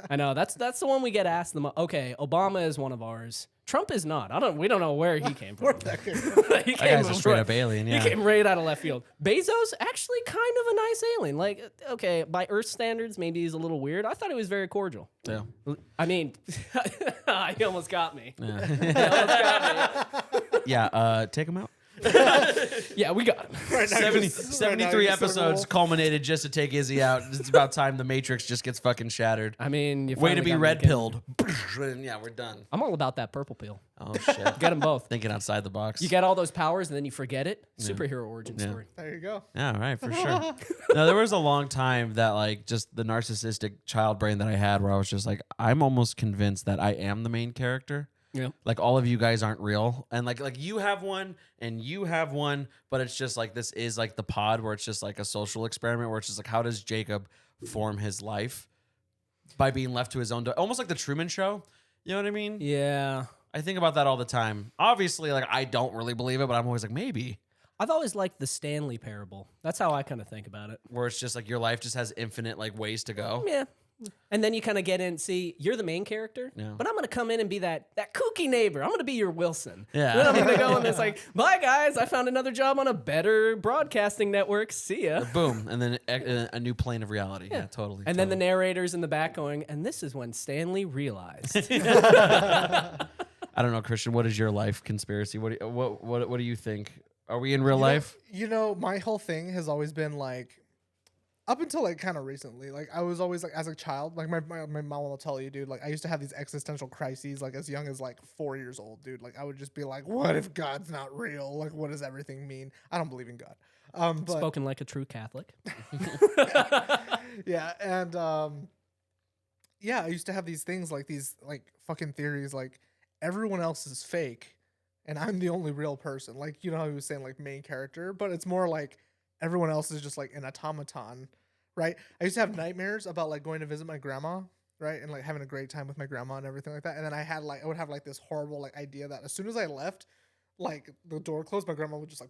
I know that's the one we get asked the most. Okay, Obama is one of ours. Trump is not. We don't know where he came from. He That guy's a straight right- up alien, yeah. He came right out of left field. Bezos, actually kind of a nice alien. Like, okay, by Earth standards, maybe he's a little weird. I thought he was very cordial. Yeah. I mean, he almost got me. Yeah, take him out. Yeah, we got him. 73 episodes culminated just to take Izzy out. It's about time the Matrix just gets fucking shattered. I mean, you Way to finally be got me red again. pilled. Yeah, we're done. I'm all about that purple pill. Oh shit. Get them both. Thinking outside the box. You get all those powers and then you forget it. Superhero origin story. There you go. Yeah, right, for sure. No, there was a long time that like just the narcissistic child brain that I had where I was just like, I'm almost convinced that I am the main character. Yeah. Like all of you guys aren't real. And like you have one and you have one, but it's just like this is like the pod where it's just like a social experiment where it's just like how does Jacob form his life by being left to his own almost like the Truman Show. You know what I mean? Yeah. I think about that all the time. Obviously, like I don't really believe it, but I'm always like maybe. I've always liked the Stanley parable. That's how I kind of think about it. Where it's just like your life just has infinite like ways to go. Yeah. And then you kind of get in, see, you're the main character, Yeah. but I'm going to come in and be that kooky neighbor. I'm going to be your Wilson. Yeah. Then I'm going to go and it's like, bye, guys. I found another job on a better broadcasting network. See ya. Boom, and then a new plane of reality. Yeah, totally. And then the narrator's in the back going, and this is when Stanley realized. I don't know, Christian. What is your life conspiracy? What do you think? Are we in real life? You know, my whole thing has always been like, up until like kind of recently, like I was always like as a child, like my mom will tell you, dude, like I used to have these existential crises like as young as like 4 years old, dude. Like I would just be like, what if God's not real? Like what does everything mean? I don't believe in God. But Spoken like a true Catholic. yeah, and yeah, I used to have these things like these like fucking theories like everyone else is fake and I'm the only real person. Like, you know how he was saying like main character, but it's more like everyone else is just like an automaton, right? I used to have nightmares about like going to visit my grandma, right? And like having a great time with my grandma and everything like that. And then I would have like this horrible like idea that as soon as I left, like the door closed, my grandma would just like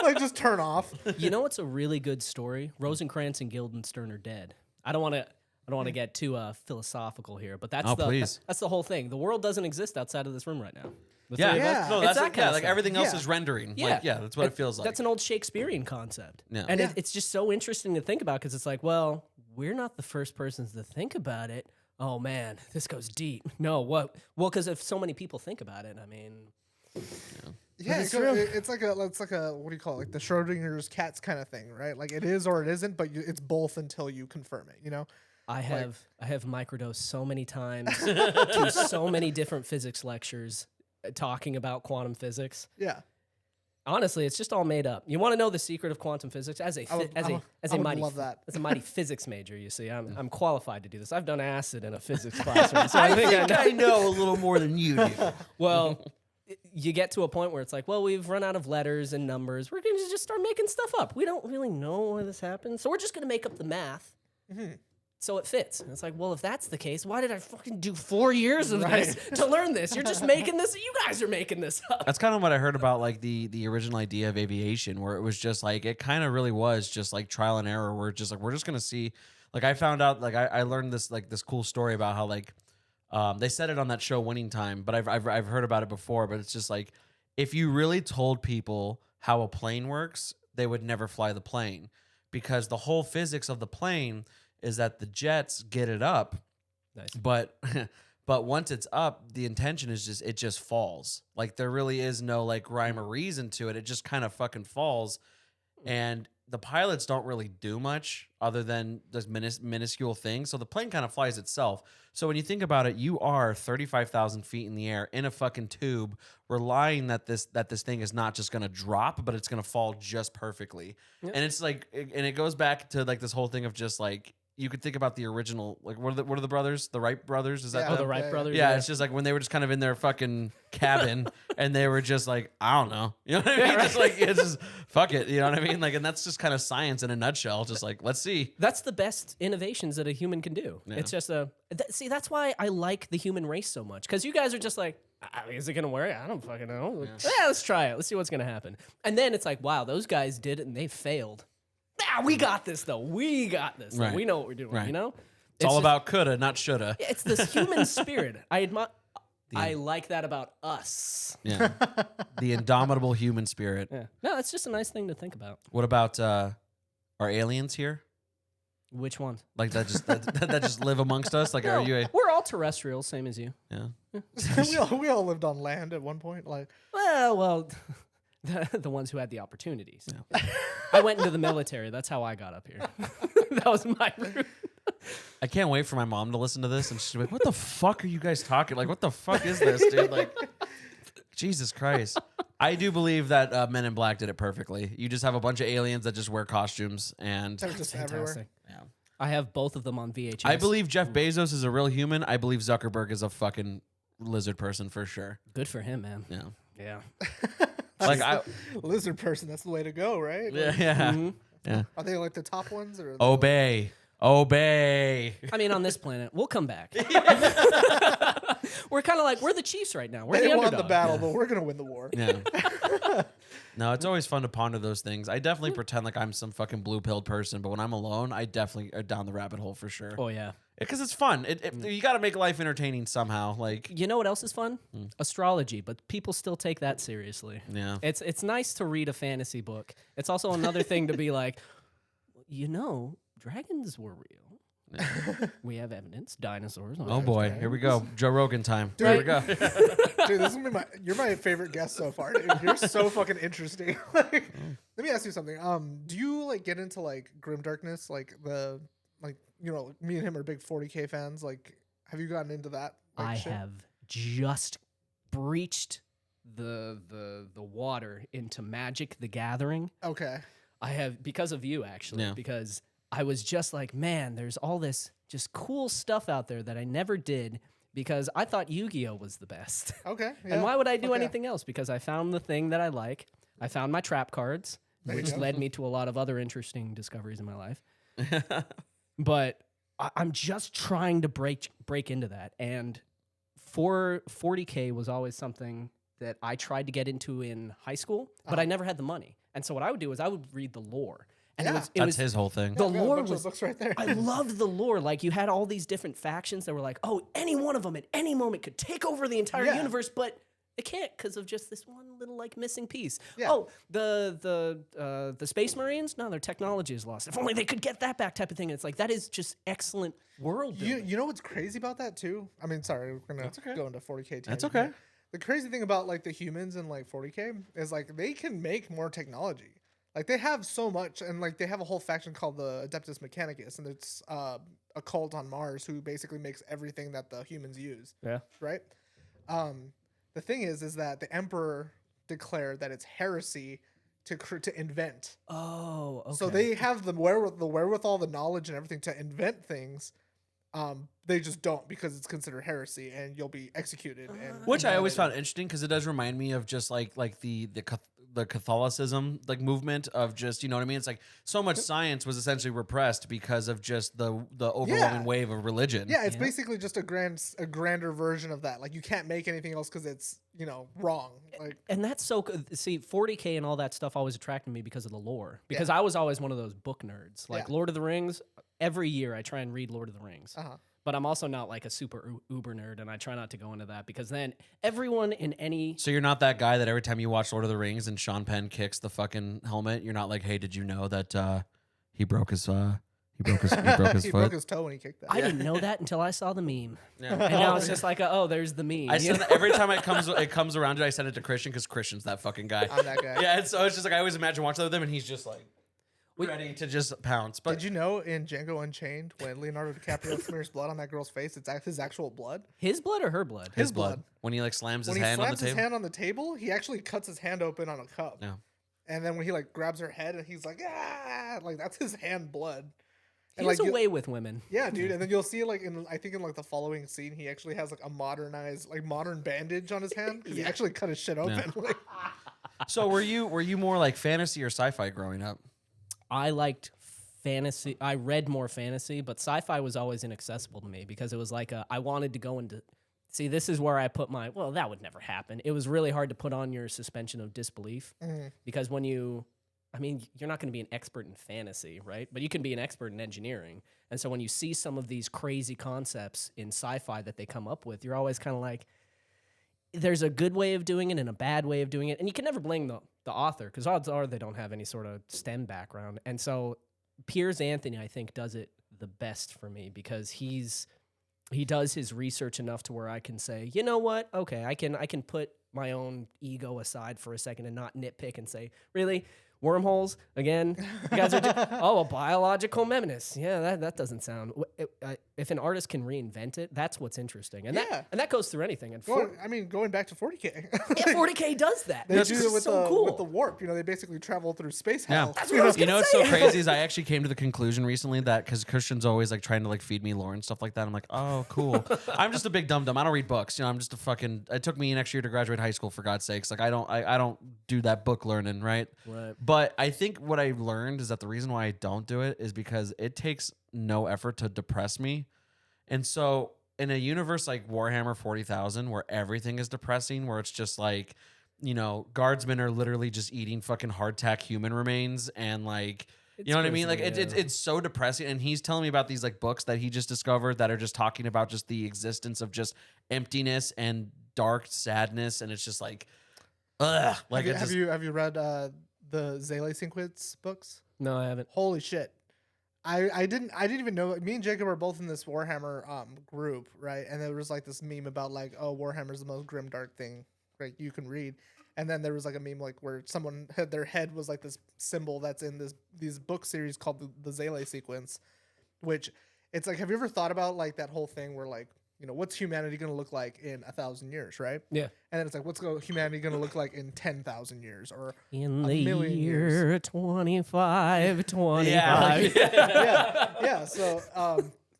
like just turn off. You know what's a really good story? Rosencrantz and Guildenstern are dead. I don't want to get too philosophical here, but that's please. that's the whole thing. The world doesn't exist outside of this room right now. The Yeah, three of us. Yeah. no, It's that's that like, kind of like stuff. everything else Yeah. is rendering. Yeah, Like, yeah, that's what it feels like. That's an old Shakespearean concept. Yeah. And Yeah. it's just so interesting to think about because it's like, well, we're not the first persons to think about it. Oh man, this goes deep. No, what? Well, because if so many people think about it, I mean, Yeah, It's it's like a what do you call it? Like the Schrodinger's cats kind of thing, right? Like it is or it isn't, but it's both until you confirm it. You know? I have microdosed so many times to so many different physics lectures talking about quantum physics. Yeah. Honestly, it's just all made up. You want to know the secret of quantum physics? As a love that. as a mighty physics major, you see, I'm qualified to do this. I've done acid in a physics classroom, so I think I know a little more than you do. Well, you get to a point where it's like, well, we've run out of letters and numbers. We're going to just start making stuff up. We don't really know why this happens, so we're just going to make up the math. So it fits. And it's like, well, if that's the case, why did I fucking do 4 years of this to learn this? You're just making this. You guys are making this up. That's kind of what I heard about like the original idea of aviation, where it was just like it kind of really was just like trial and error. We're just like we're just gonna see. Like I found out, like I learned this like this cool story about how like they said it on that show Winning Time, but I've heard about it before. But it's just like if you really told people how a plane works, they would never fly the plane, because the whole physics of the plane is that the jets get it up, but once it's up, the intention is just it just falls. Like there really is no like rhyme or reason to it. It just kind of fucking falls, and the pilots don't really do much other than those minuscule things. So the plane kind of flies itself. So when you think about it, you are 35,000 feet in the air in a fucking tube, relying that this thing is not just going to drop, but it's going to fall just perfectly. Yep. And it's like, and it goes back to like this whole thing of just like, you could think about the original, like what are the brothers? The Wright brothers? Is that the Wright brothers? Yeah, it's just like when they were just kind of in their fucking cabin and they were just like, I don't know. You know what I mean? Just like, it's just, fuck it. You know what I mean? Like, and that's just kind of science in a nutshell. Just like, let's see. That's the best innovations that a human can do. Yeah. It's just see, that's why I like the human race so much. Because you guys are just like, is it going to work? I don't fucking know. Yeah, let's try it. Let's see what's going to happen. And then it's like, wow, those guys did it and they failed. We got this, though. We got this. Right. We know what we're doing, you know? It's all about coulda, not shoulda. It's this human spirit. I like that about us. Yeah. The indomitable human spirit. Yeah. No, it's just a nice thing to think about. What about, are aliens here? Which ones? Like that just live amongst us? Like, no, are you we're all terrestrial, same as you. Yeah. we all lived on land at one point. Like, well, the ones who had the opportunities. Yeah. I went into the military. That's how I got up here. That was my route. I can't wait for my mom to listen to this and she's like, what the fuck are you guys talking? Like, what the fuck is this, dude? Like, Jesus Christ. I do believe that Men in Black did it perfectly. You just have a bunch of aliens that just wear costumes and they're just everywhere. Yeah. I have both of them on VHS. I believe Jeff Bezos is a real human. I believe Zuckerberg is a fucking lizard person for sure. Good for him, man. Yeah. Yeah. Like lizard person, that's the way to go, right? Yeah, Like, yeah. Mm-hmm. Yeah. Are they like the top ones or Obey. I mean, on this planet, we'll come back. We're kind of like, we're the Chiefs right now. We're they the won underdog. the battle, but we're gonna win the war. Yeah. No, it's always fun to ponder those things. I definitely pretend like I'm some fucking blue-pilled person, but when I'm alone, I definitely are down the rabbit hole for sure. Oh, yeah. Because it's fun. You got to make life entertaining somehow. Like, you know what else is fun? Astrology, but people still take that seriously. Yeah. It's nice to read a fantasy book. It's also another thing to be like, you know, dragons were real. Yeah. We have evidence. Dinosaurs. Oh boy, here we go. Joe Rogan time. Dude, Here we go. Dude, this is you're my favorite guest so far. Dude. You're so fucking interesting. Like, let me ask you something. Do you like get into like grimdarkness? Like you know, me and him are big 40K fans. Like, have you gotten into that? Like, I shit? have just breached the water into Magic the Gathering. Okay. I have, because of you actually, Yeah. because I was just like, man, there's all this just cool stuff out there that I never did because I thought Yu-Gi-Oh was the best. Okay. Yeah. And why would I do Okay. anything else? Because I found the thing that I like. I found my trap cards, There you which go. led me to a lot of other interesting discoveries in my life. But I'm just trying to break into that. And 40K was always something that I tried to get into in high school, but I never had the money. And so what I would do is I would read the lore. And Yeah. it That's was his whole thing. the I've got a lore bunch of was books right there. I loved the lore. Like you had all these different factions that were like, oh, any one of them at any moment could take over the entire Yeah. universe, but it can't because of just this one little like missing piece. Yeah. Oh, the Space Marines? No, their technology is lost. If only they could get that back, type of thing. And it's like that is just excellent world building. You know what's crazy about that too? I mean, sorry, we're gonna go into 40K. That's tangent okay. here. The crazy thing about like the humans in like 40K is like they can make more technology. Like they have so much, and like they have a whole faction called the Adeptus Mechanicus, and it's a cult on Mars who basically makes everything that the humans use. Yeah. Right. The thing is that the Emperor declared that it's heresy to invent. Oh, okay. So they have the wherewithal, the knowledge, and everything to invent things. They just don't because it's considered heresy, and you'll be executed. And Which I always found interesting because it does remind me of just like the Catholicism like movement of just, you know what I mean? It's like so much science was essentially repressed because of just the overwhelming wave of religion. Yeah, it's basically just a grander version of that. Like you can't make anything else because it's wrong. Like, and that's so good. See, 40K and all that stuff always attracted me because of the lore. Because I was always one of those book nerds. Like Lord of the Rings, every year I try and read Lord of the Rings. But I'm also not like a super uber nerd, and I try not to go into that because then everyone in any... So you're not that guy that every time you watch Lord of the Rings and Sean Penn kicks the fucking helmet, you're not like, hey, did you know that he broke his foot? He broke his toe when he kicked that. I didn't know that until I saw the meme. Yeah. And now it's just like, oh, there's the meme. I send every time it comes around, I send it to Christian because Christian's that fucking guy. I'm that guy. Yeah, so it's just like I always imagine watching that with him, and he's just like ready to just pounce. But did you know in Django Unchained when Leonardo DiCaprio smears blood on that girl's face, it's his actual blood? His blood or her blood? His blood. When he like slams when his hand on the slams his table. hand on the table, he actually cuts his hand open on a cup. Yeah. And then when he like grabs her head and he's like, ah, like that's his hand blood. And He's like away with women. Yeah, dude. And then you'll see like I think in like the following scene, he actually has like a modern bandage on his hand because he actually cut his shit open. Yeah. So were you more like fantasy or sci-fi growing up? I liked fantasy. I read more fantasy, but sci-fi was always inaccessible to me because it was like I wanted to go into... See, this is where I put my... Well, that would never happen. It was really hard to put on your suspension of disbelief because when you... I mean, you're not going to be an expert in fantasy, right? But you can be an expert in engineering. And so when you see some of these crazy concepts in sci-fi that they come up with, you're always kind of like, there's a good way of doing it and a bad way of doing it. And you can never blame the author because odds are they don't have any sort of STEM background. And so Piers Anthony, I think, does it the best for me because he does his research enough to where I can say, you know what? Okay, I can put my own ego aside for a second and not nitpick and say, really? Wormholes again? You guys are a biological menace. Yeah, that doesn't sound. If an artist can reinvent it, that's what's interesting, and that goes through anything. And going back to 40K. Yeah, 40K does that. They do it with so cool. with the warp. They basically travel through space Yeah. hell. That's what I was gonna what's say. so crazy is I actually came to the conclusion recently that because Christian's always like trying to like feed me lore and stuff like that. I'm like, oh, cool. I'm just a big dum dum. I don't read books. I'm just a fucking. It took me an extra year to graduate high school, for God's sakes. Like I don't do that book learning, right? Right. But I think what I learned is that the reason why I don't do it is because it takes no effort to depress me. And so in a universe like Warhammer 40,000 where everything is depressing, where it's just like, guardsmen are literally just eating fucking hardtack human remains and like, you know what I mean? Like it's so depressing. And he's telling me about these like books that he just discovered that are just talking about just the existence of just emptiness and dark sadness. And it's just like, ugh. Like have you read the Zele sequence books? No, I haven't. Holy shit. I didn't even know. Me and Jacob are both in this Warhammer group, right? And there was like this meme about like, oh, Warhammer's the most grim dark thing, right? You can read. And then there was like a meme like where someone had their head was like this symbol that's in these book series called the Zele sequence, which it's like, have you ever thought about like that whole thing where like, what's humanity going to look like in 1,000 years, right? Yeah. And then it's like, what's humanity going to look like in 10,000 years or in a the million year years? 25. Yeah. So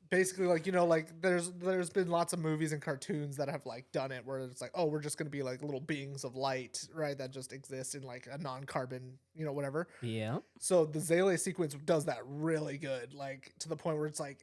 basically, like, like there's been lots of movies and cartoons that have like done it where it's like, oh, we're just going to be like little beings of light, right? That just exist in like a non-carbon, whatever. Yeah. So the Zele sequence does that really good, like to the point where it's like,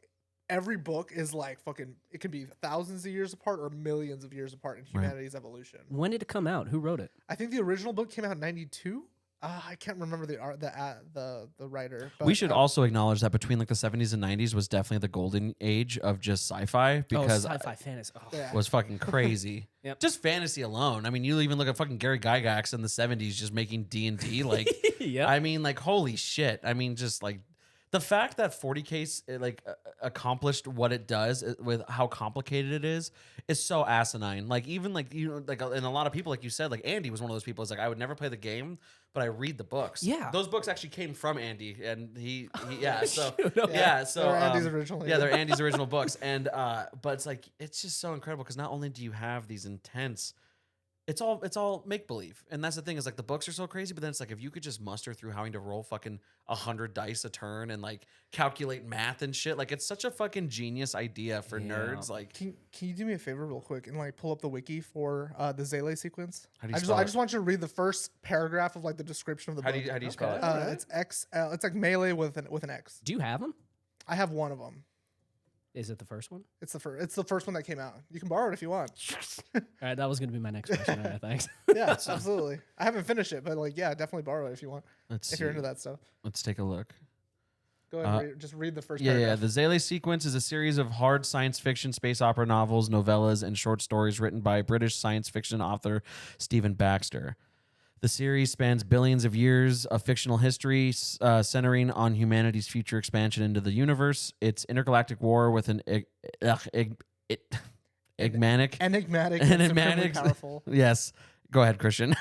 every book is like fucking. It can be thousands of years apart or millions of years apart in humanity's evolution. When did it come out? Who wrote it? I think the original book came out in '92. I can't remember the writer. But, we should also acknowledge that between like the 70s and 90s was definitely the golden age of just sci-fi because sci-fi fantasy was fucking crazy. Yep. Just fantasy alone. I mean, you even look at fucking Gary Gygax in the 70s just making D&D. Like, Yep. I mean, like, holy shit. I mean, just like The fact that 40K accomplished what it does with how complicated it is so asinine. Like even like and a lot of people, like you said, like Andy was one of those people. It's like I would never play the game, but I read the books. Yeah. Those books actually came from Andy, and he so so They're Andy's original. yeah, they're Andy's original books, and but it's like it's just so incredible because not only do you have these intense. It's all make believe, and that's the thing is like the books are so crazy, but then it's like if you could just muster through having to roll fucking 100 dice a turn and like calculate math and shit, like it's such a fucking genius idea for nerds. Like, Can you do me a favor real quick and like pull up the wiki for the ZZY sequence? How do you I spell just want you to read the first paragraph of like the description of the how book. do you spell it? It's X. It's like melee with an X. Do you have them? I have one of them. Is it the first one? It's the first one that came out. You can borrow it if you want. All right, that was going to be my next question. All right, thanks. Yeah, absolutely. I haven't finished it, but like, yeah, definitely borrow it if you want. Let's If see. you're into that stuff, Let's take a look. go ahead. And just read the first. Yeah, paragraph. the ZZY sequence is a series of hard science fiction, space opera novels, novellas, and short stories written by British science fiction author Stephen Baxter. The series spans billions of years of fictional history, centering on humanity's future expansion into the universe, its intergalactic war with an enigmatic. Enigmatic, and supremely powerful. Yes, go ahead, Christian.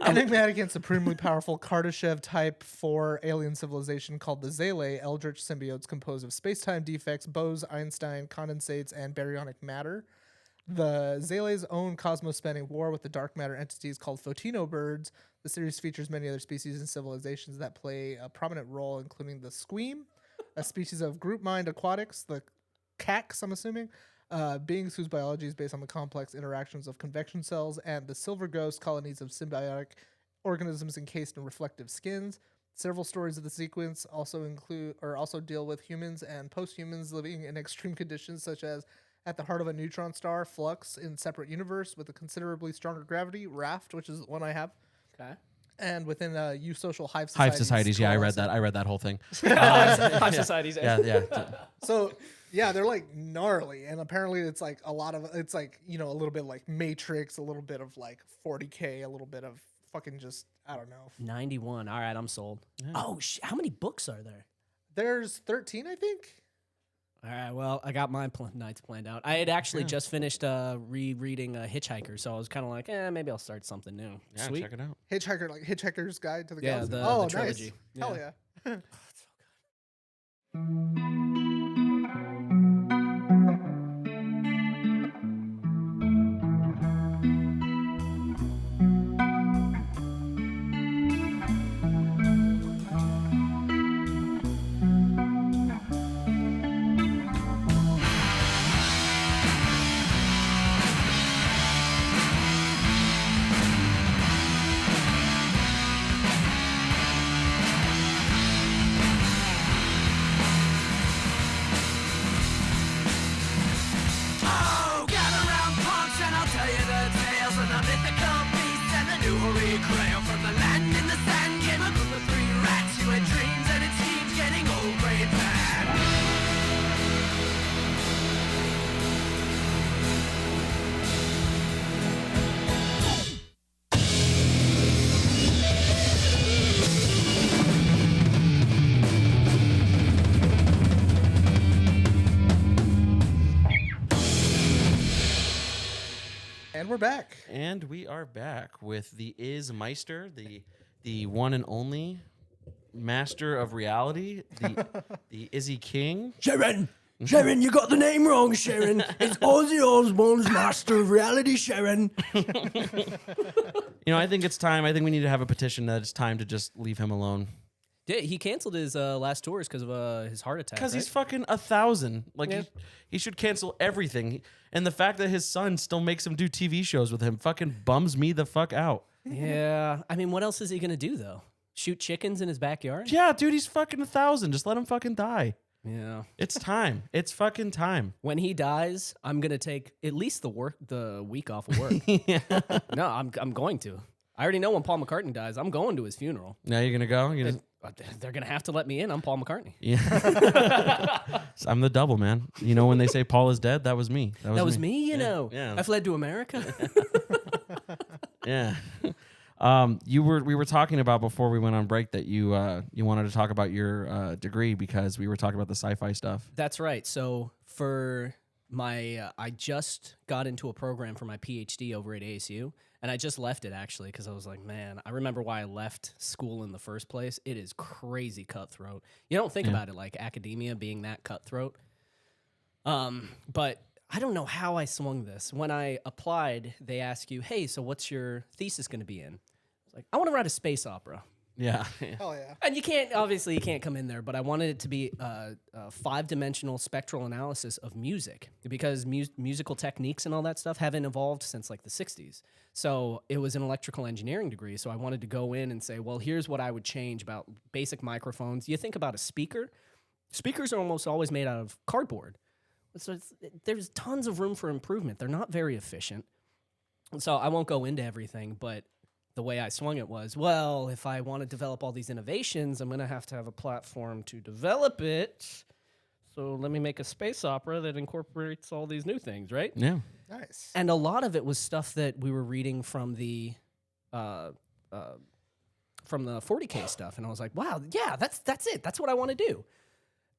Enigmatic and supremely powerful Kardashev Type 4 alien civilization called the ZZY, eldritch symbiotes composed of space-time defects, Bose-Einstein condensates, and baryonic matter. The ZZY's own cosmos-spanning war with the dark matter entities called photino birds. The series features many other species and civilizations that play a prominent role, including the squeam, a species of group mind aquatics, the cacs, I'm assuming, beings whose biology is based on the complex interactions of convection cells, and the silver ghost, colonies of symbiotic organisms encased in reflective skins. Several stories of the sequence also deal with humans and post-humans living in extreme conditions, such as at the heart of a neutron star, Flux, in Separate Universe, with a considerably stronger gravity, Raft, which is one I have. Okay. And within eusocial hive societies. Hive societies, yeah, I read that. I read that whole thing. Hive societies. Yeah. So, yeah, they're like gnarly. And apparently it's like a lot of, it's like, you know, a little bit like Matrix, a little bit of like 40K, a little bit of fucking just, I don't know. 91. All right, I'm sold. Oh, how many books are there? There's 13, I think. All right, well, I got my nights planned out. I had actually just finished rereading Hitchhiker, so I was kind of like, maybe I'll start something new. Yeah, Sweet. check it out. Hitchhiker's Guide to the Yeah, Galaxy. the Nice. trilogy. Hell Yeah. yeah. Oh, gather round, punks, and I'll tell you the tales of the mythical beasts and the new hoary grail. From the land in the sand came a group of 3 rats who had dreams and it seems getting old, gray, and bad. And we're back. And we are back with the Izyy Meister, the one and only master of reality, the Izyy King. Sharon, you got the name wrong, Sharon. It's Ozzy Osbourne's Master of Reality, Sharon. You know, I think it's time. I think we need to have a petition that it's time to just leave him alone. Yeah, he canceled his last tours because of his heart attack. Because right? he's fucking 1,000. Like, Yeah. he should cancel everything. And the fact that his son still makes him do TV shows with him fucking bums me the fuck out. Yeah, I mean, what else is he gonna do though? Shoot chickens in his backyard? Yeah, dude, he's fucking 1,000. Just let him fucking die. Yeah. It's time. It's fucking time. When he dies, I'm gonna take at least the week off of work. No, I'm going to. I already know when Paul McCartney dies, I'm going to his funeral. Now you're gonna go? You're gonna... They're gonna have to let me in. I'm Paul McCartney. Yeah. So I'm the double, man. You know when they say Paul is dead, that was me. That was me, you Yeah, know. yeah. I fled to America. Yeah. We were talking about before we went on break that you wanted to talk about your degree because we were talking about the sci-fi stuff. That's right. So for my, I just got into a program for my PhD over at ASU, and I just left it actually because I was like, man, I remember why I left school in the first place. It is crazy cutthroat. You don't think about it like academia being that cutthroat. But I don't know how I swung this. When I applied, they ask you, hey, so what's your thesis going to be in? I was like, I want to write a space opera. Yeah. Hell yeah. And you can't come in there, but I wanted it to be a 5-dimensional spectral analysis of music because musical techniques and all that stuff haven't evolved since like the 60s. So it was an electrical engineering degree. So I wanted to go in and say, well, here's what I would change about basic microphones. You think about a speaker. Speakers are almost always made out of cardboard. So there's tons of room for improvement. They're not very efficient. So I won't go into everything, but the way I swung it was, well, if I want to develop all these innovations, I'm going to have a platform to develop it. So let me make a space opera that incorporates all these new things, right? Yeah. Nice. And a lot of it was stuff that we were reading from the 40K stuff, and I was like, wow, yeah, that's it. That's what I want to do.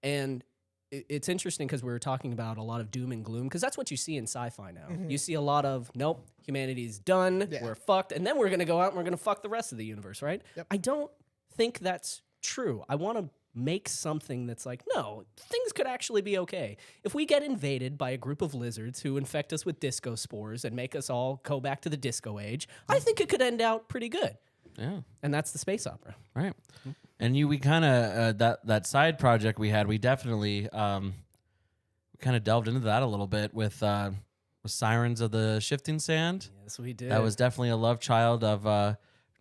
And it's interesting because we were talking about a lot of doom and gloom because that's what you see in sci-fi now. You see a lot of, nope, humanity's done, we're fucked, and then we're going to go out and we're going to fuck the rest of the universe, right? Yep. I don't think that's true. I want to make something that's like, no, things could actually be okay. If we get invaded by a group of lizards who infect us with disco spores and make us all go back to the disco age, I think it could end out pretty good. Yeah. And that's the space opera. Right. And we kind of that side project we had, we definitely kind of delved into that a little bit with Sirens of the Shifting Sand. Yes, we did. That was definitely a love child of.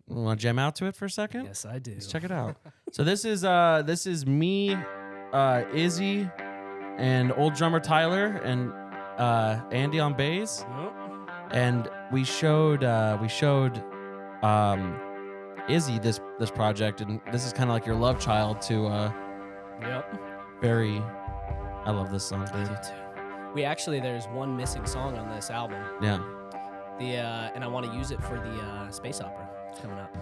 Want to jam out to it for a second? Yes, I do. Let's check it out. So this is me, Izyy, and old drummer Tyler and Andy on bass, Yep. and we showed Izyy this project, and this is kind of like your love child to Yep. Barry. I love this song, dude. We actually, there's one missing song on this album. Yeah. And I want to use it for the space opera coming up.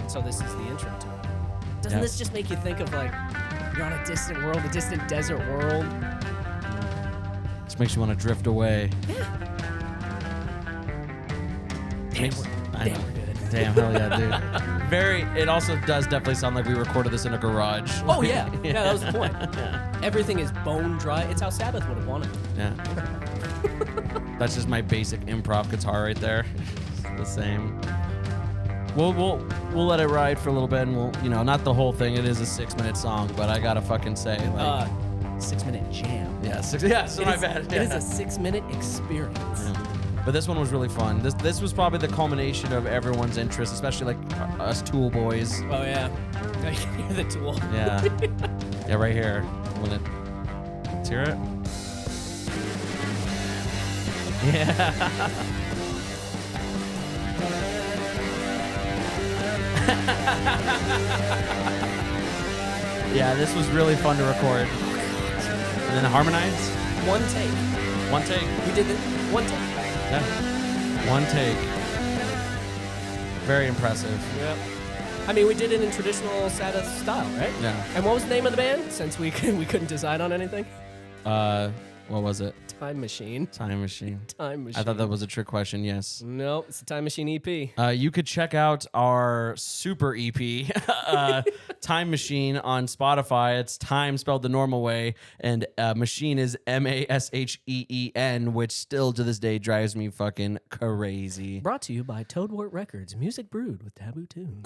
So this is the intro to it. Doesn't this just make you think of like you're on a distant world, a distant desert world? Just makes you want to drift away. Damn, I know. we're good. Damn, hell yeah, dude. It also does definitely sound like we recorded this in a garage. Oh yeah, yeah, that was the point. Everything is bone dry. It's how Sabbath would have wanted it. Yeah. That's just my basic improv guitar right there. It's the same. We'll let it ride for a little bit, and we'll, not the whole thing. It is a 6-minute song, but I gotta fucking say, like, 6-minute jam. yeah, so my bad. It is a 6-minute experience. Yeah. But this one was really fun. This was probably the culmination of everyone's interest, especially like us Tool boys. Oh yeah, I can hear the Tool. Yeah, yeah, right here. Let's hear it. Yeah. Yeah, this was really fun to record. And then harmonize. One take. One take. We did it. One take. Yeah. One take. Very impressive. Yep. I mean, we did it in traditional Sabbath style, right? Yeah. And what was the name of the band? Since we couldn't decide on anything. What was it? Time Machine. Time Machine. Time Machine. I thought that was a trick question. Yes. Nope, it's the Time Machine EP. You could check out our super EP, Time Machine, on Spotify. It's time spelled the normal way, and machine is Masheen, which still to this day drives me fucking crazy. Brought to you by Toadwort Records, music brewed with taboo tunes.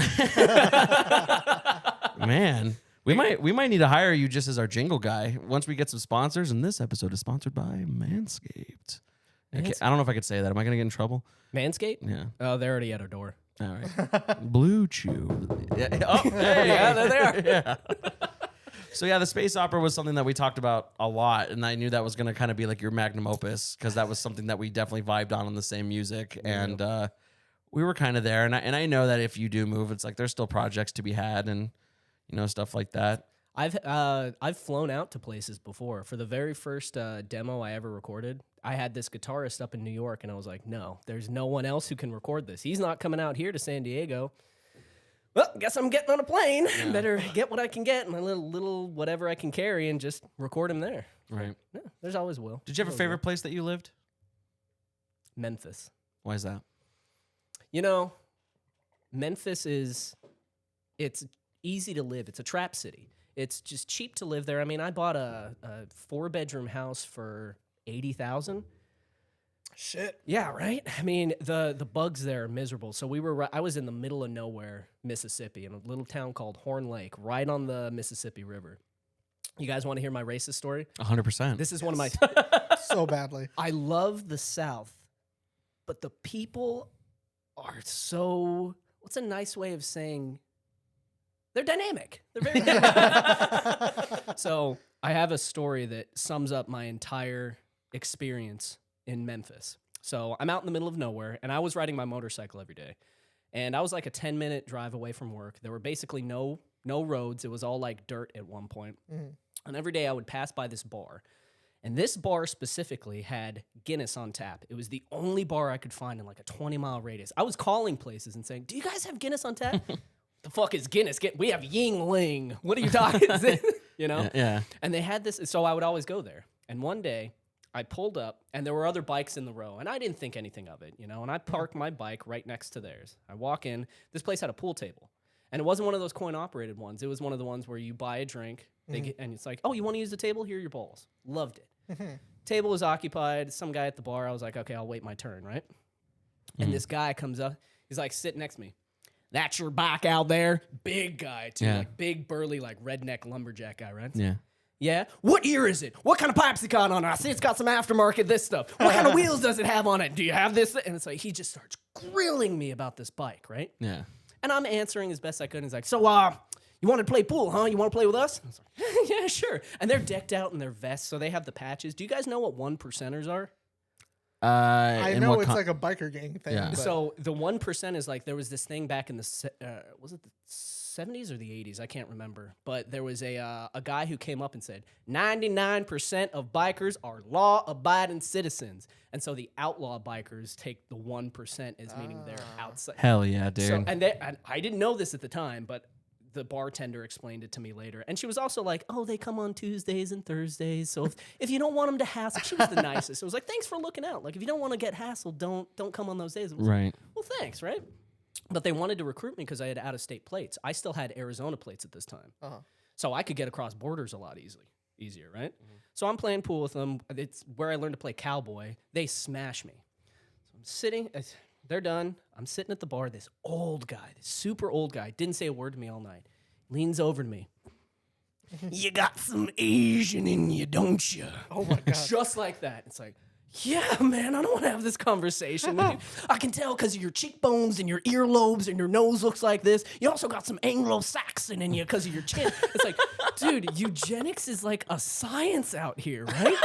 Man, we might need to hire you just as our jingle guy once we get some sponsors. And this episode is sponsored by Manscaped. Okay, I don't know if I could say that. Am I gonna get in trouble? Manscaped? Yeah. Oh, they're already at our door. All right. Blue Chew. Yeah. Oh, hey, Yeah, there they are. yeah. So yeah, the space opera was something that we talked about a lot, and I knew that was going to kind of be like your magnum opus because that was something that we definitely vibed on the same music, and we were kind of there. And I know that if you do move, it's like there's still projects to be had, and stuff like that. I've flown out to places before. For the very first demo I ever recorded, I had this guitarist up in New York, and I was like, no, there's no one else who can record this. He's not coming out here to San Diego. Well, guess I'm getting on a plane. Yeah. Better get what I can get, my little whatever I can carry, and just record him there. Right. Yeah, there's always will. Did you have a favorite place that you lived? Memphis. Why is that? You know, Memphis it's easy to live. It's a trap city. It's just cheap to live there. I mean, I bought a 4-bedroom house for $80,000. Shit. Yeah, right. I mean, the bugs there are miserable. So I was in the middle of nowhere, Mississippi, in a little town called Horn Lake, right on the Mississippi River. You guys want to hear my racist story? 100%. This is one of my. So badly. I love the South, but the people are so. What's a nice way of saying? They're dynamic. They're very dynamic. So I have a story that sums up my entire experience in Memphis. So I'm out in the middle of nowhere, and I was riding my motorcycle every day. And I was like a 10-minute drive away from work. There were basically no roads. It was all like dirt at one point. Mhm. And every day I would pass by this bar. And this bar specifically had Guinness on tap. It was the only bar I could find in like a 20-mile radius. I was calling places and saying, do you guys have Guinness on tap? The fuck is Guinness? We have Yingling. What are you talking? You know? Yeah. And they had this, so I would always go there. And one day, I pulled up, and there were other bikes in the row, and I didn't think anything of it, you know? And I parked my bike right next to theirs. I walk in. This place had a pool table. And it wasn't one of those coin-operated ones. It was one of the ones where you buy a drink, and it's like, oh, you want to use the table? Here are your balls. Loved it. Table was occupied. Some guy at the bar. I was like, okay, I'll wait my turn, right? And this guy comes up. He's like, sit next to me. That's your bike out there? Big guy, too. Yeah. Like big, burly, like redneck lumberjack guy, right? Yeah. Yeah? What year is it? What kind of pipes it got on it? I see it's got some aftermarket this stuff. What kind of wheels does it have on it? Do you have this? And it's like, he just starts grilling me about this bike, right? Yeah. And I'm answering as best I could. He's like, so, you want to play pool, huh? You want to play with us? I was like, yeah, sure. And they're decked out in their vests, so they have the patches. Do you guys know what 1%ers are? I know it's like a biker gang thing. Yeah. But So the 1% is like, there was this thing back in the, was it the 70s or the 80s? I can't remember. But there was a guy who came up and said, 99% of bikers are law-abiding citizens. And so the outlaw bikers take the 1% as meaning they're outside. Hell yeah, dude. So, and I didn't know this at the time, but the bartender explained it to me later. And she was also like, oh, they come on Tuesdays and Thursdays. So if you don't want them to hassle, she was the nicest. It was like, thanks for looking out. Like, if you don't want to get hassled, don't come on those days. It was Right. like, well, thanks, right? But they wanted to recruit me because I had out-of-state plates. I still had Arizona plates at this time. So I could get across borders a lot easier, right? So I'm playing pool with them. It's where I learned to play cowboy. They smash me. So I'm sitting. They're done. I'm sitting at the bar. This old guy, this super old guy, didn't say a word to me all night. Leans over to me. You got some Asian in you, don't you? oh my god. Just like that. It's like, yeah, man, I don't want to have this conversation with you. I can tell because of your cheekbones and your earlobes and your nose looks like this. You also got some Anglo-Saxon in you because of your chin. It's like, dude, eugenics is like a science out here, right?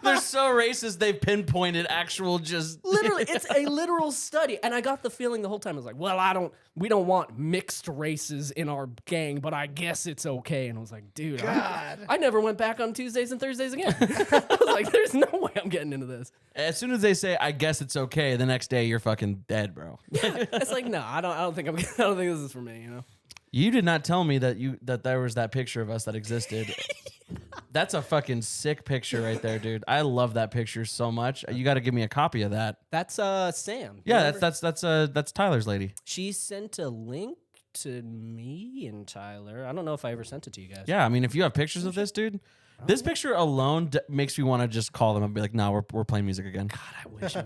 They're so racist, they've pinpointed actual just... Literally, it's a literal study. And I got the feeling the whole time, I was like, well, we don't want mixed races in our gang, but I guess it's okay. And I was like, dude, I never went back on Tuesdays and Thursdays again. I was like, there's no way I'm getting into this. As soon as they say, I guess it's okay, the next day you're fucking dead, bro. It's like, no, I don't think this is for me, you know? You did not tell me that there was that picture of us that existed. That's a fucking sick picture right there, dude. I love that picture so much. You got to give me a copy of that. That's Sam. Yeah, that's Tyler's lady. She sent a link to me and Tyler. I don't know if I ever sent it to you guys. Yeah, I mean, if you have pictures of this, dude, this picture alone makes me want to just call them and be like, no, we're playing music again. God, I wish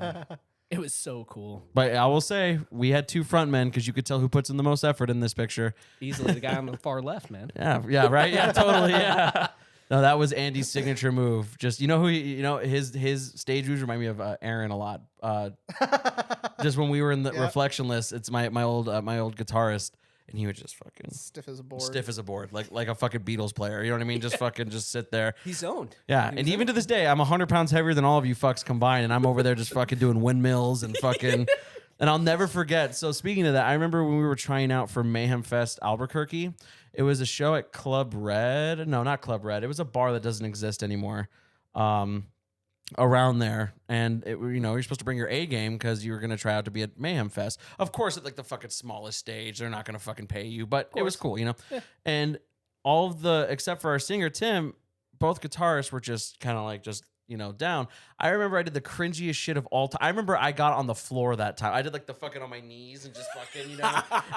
it was so cool. But I will say, we had two front men because you could tell who puts in the most effort in this picture. Easily the guy on the far left, man. Yeah, right? Yeah, totally, yeah. No, that was Andy's signature move. Just, you know who, his stage moves remind me of Aaron a lot. Just when we were in the Reflectionless, it's my old guitarist, and he would just fucking Stiff as a board. like a fucking Beatles player. You know what I mean? Just fucking just sit there. He's owned. Yeah, and even to this day, I'm 100 pounds heavier than all of you fucks combined, and I'm over there just fucking doing windmills and fucking And I'll never forget. So speaking of that, I remember when we were trying out for Mayhem Fest Albuquerque. It was a show at Club Red. No, not Club Red. It was a bar that doesn't exist anymore. Around there, and you're supposed to bring your A game because you were gonna try out to be at Mayhem Fest. Of course, at like the fucking smallest stage, they're not gonna fucking pay you, but it was cool, Yeah. And all of except for our singer Tim, both guitarists were just kind of like down. I remember I did the cringiest shit of all time. I remember I got on the floor that time. I did like the fucking on my knees and just fucking,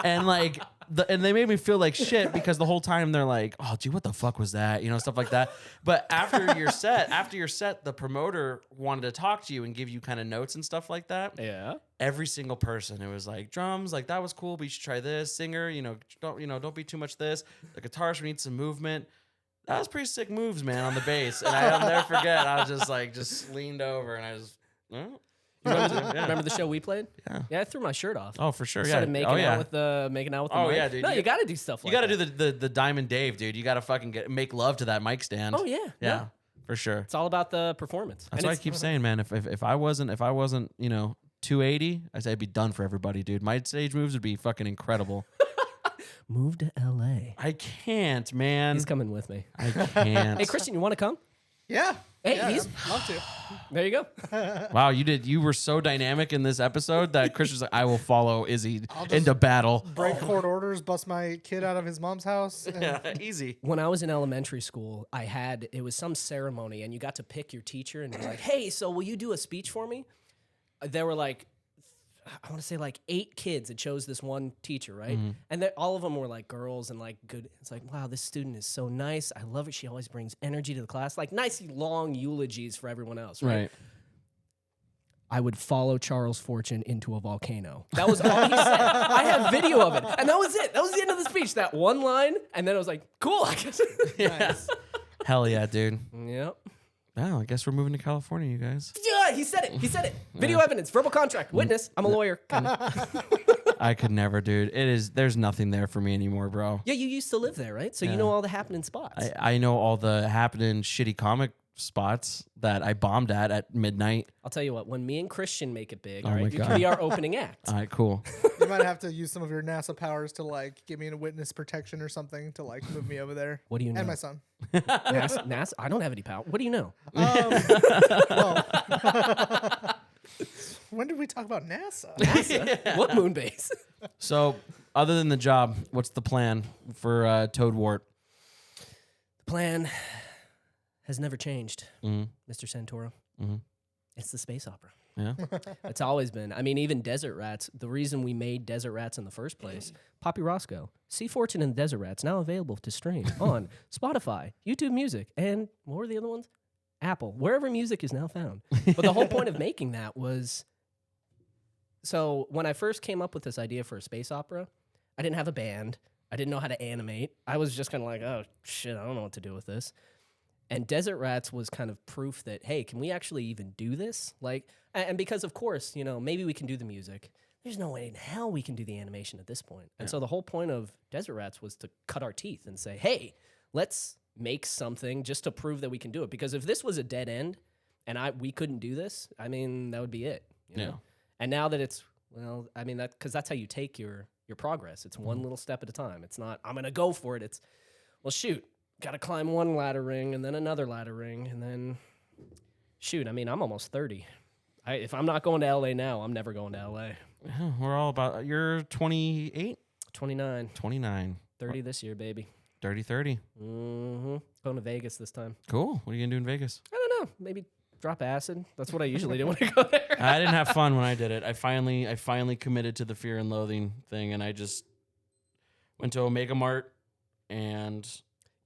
and like and they made me feel like shit because the whole time they're like, "Oh, dude, what the fuck was that?" Stuff like that. But after your set, the promoter wanted to talk to you and give you kind of notes and stuff like that. Yeah. Every single person, it was like drums, like that was cool, but you should try this. Singer, don't be too much this. The guitarist needs some movement. That was pretty sick moves, man, on the bass. And I'll never forget. I was just leaned over and I just, Remember the show we played? Yeah. Yeah, I threw my shirt off. Oh, for sure. Started Yeah. making out with the Oh, mic. yeah, dude. No, you got to do stuff like You that. got to do the Diamond Dave, dude. You got to fucking make love to that mic stand. Oh, yeah. Yeah, for sure. It's all about the performance. That's why I keep saying, man, if I wasn't 280, I'd say I'd be done for everybody, dude. My stage moves would be fucking incredible. Move to L.A. I can't, man. He's coming with me. I can't. Hey, Christian, you want to come? Yeah. Hey, yeah, he's- I'd love to. There you go. Wow, you were so dynamic in this episode that Christian's like, I will follow Izyy just into battle. Break court orders, bust my kid out of his mom's house. And Yeah, easy. When I was in elementary school, it was some ceremony, and you got to pick your teacher and be like, "Hey, so will you do a speech for me?" There were like, I want to say like 8 kids that chose this one teacher, right? And all of them were like girls and like good. It's like, wow, this student is so nice. I love it. She always brings energy to the class. Like nice long eulogies for everyone else, right? Right. I would follow Charles Fortune into a volcano. That was all he said. I have video of it. And that was it. That was the end of the speech. That one line. And then I was like, cool, I guess. nice. Hell yeah, dude. Yep. Oh, I guess we're moving to California, you guys. Yeah, he said it. He said it. Video evidence, verbal contract, witness. I'm a lawyer. I could never, dude. There's nothing there for me anymore, bro. Yeah, you used to live there, right? So you know all the happening spots. I know all the happening shitty comic spots that I bombed at midnight. I'll tell you what, when me and Christian make it big, Oh all my right, you God. can be our opening act. All right, cool. You might have to use some of your NASA powers to like give me a witness protection or something to like move me over there. What do you know? And my son. NASA? I don't have any power. What do you know? Well, when did we talk about NASA? NASA? What moon base? So, other than the job, what's the plan for Toadwort? The plan has never changed, Mm-hmm. Mr. Santoro. Mhm. It's the space opera. Yeah. It's always been. I mean, even Desert Rats, the reason we made Desert Rats in the first place, Poppy Roscoe, Sea Fortune and Desert Rats, now available to stream on Spotify, YouTube Music, and what were the other ones? Apple, wherever music is now found. But the whole point of making that was, so when I first came up with this idea for a space opera, I didn't have a band. I didn't know how to animate. I was just kind of like, oh, shit, I don't know what to do with this. And Desert Rats was kind of proof that, hey, can we actually even do this? Like, and because of course, maybe we can do the music. There's no way in hell we can do the animation at this point. And so the whole point of Desert Rats was to cut our teeth and say, hey, let's make something just to prove that we can do it. Because if this was a dead end and we couldn't do this, I mean, that would be it. You know? And now that it's, well, I mean, because that's how you take your progress. It's one little step at a time. It's not, I'm going to go for it. It's, well, shoot. Got to climb one ladder ring and then another ladder ring and then shoot. I mean, I'm almost 30. If I'm not going to LA now, I'm never going to LA. Yeah, we're all about. You're 28, 29, 29, 30 this year, baby. dirty 30. Mm-hmm. Going to Vegas this time. Cool. What are you gonna do in Vegas? I don't know. Maybe drop acid. That's what I usually do when I go there. I didn't have fun when I did it. I finally committed to the Fear and Loathing thing, and I just went to Omega Mart, and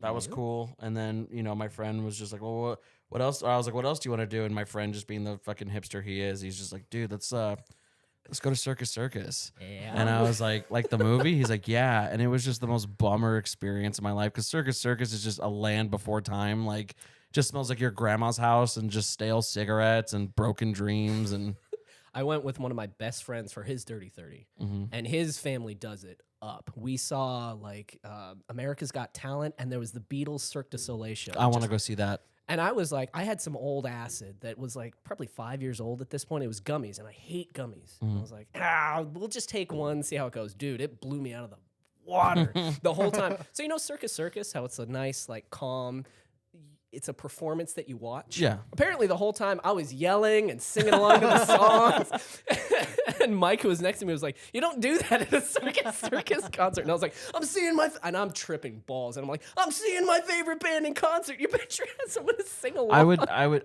that was cool. And then my friend was just like, "Well, what else?" I was like, "What else do you want to do?" And my friend, just being the fucking hipster he is, he's just like, "Dude, let's go to Circus." Yeah. And I was like the movie? He's like, yeah. And it was just the most bummer experience of my life because Circus is just a land before time. Like, just smells like your grandma's house and just stale cigarettes and broken dreams. And I went with one of my best friends for his Dirty 30, and his family does it up. We saw like America's Got Talent, and there was the Beatles Cirque du Soleil show. I want to go see that. And I was like, I had some old acid that was like probably 5 years old at this point. It was gummies, and I hate gummies. And I was like, we'll just take one, see how it goes. Dude, it blew me out of the water the whole time. So you know Circus, how it's a nice, like, calm, it's a performance that you watch. Yeah. Apparently the whole time I was yelling and singing along to the songs. And Mike, who was next to me, was like, you don't do that at a circus concert. And I was like, and I'm tripping balls. And I'm like, I'm seeing my favorite band in concert. You bet your ass I'm going to sing along.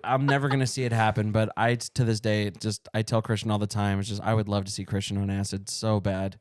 I'm never going to see it happen, but to this day, I tell Christian all the time, it's just, I would love to see Christian on acid so bad.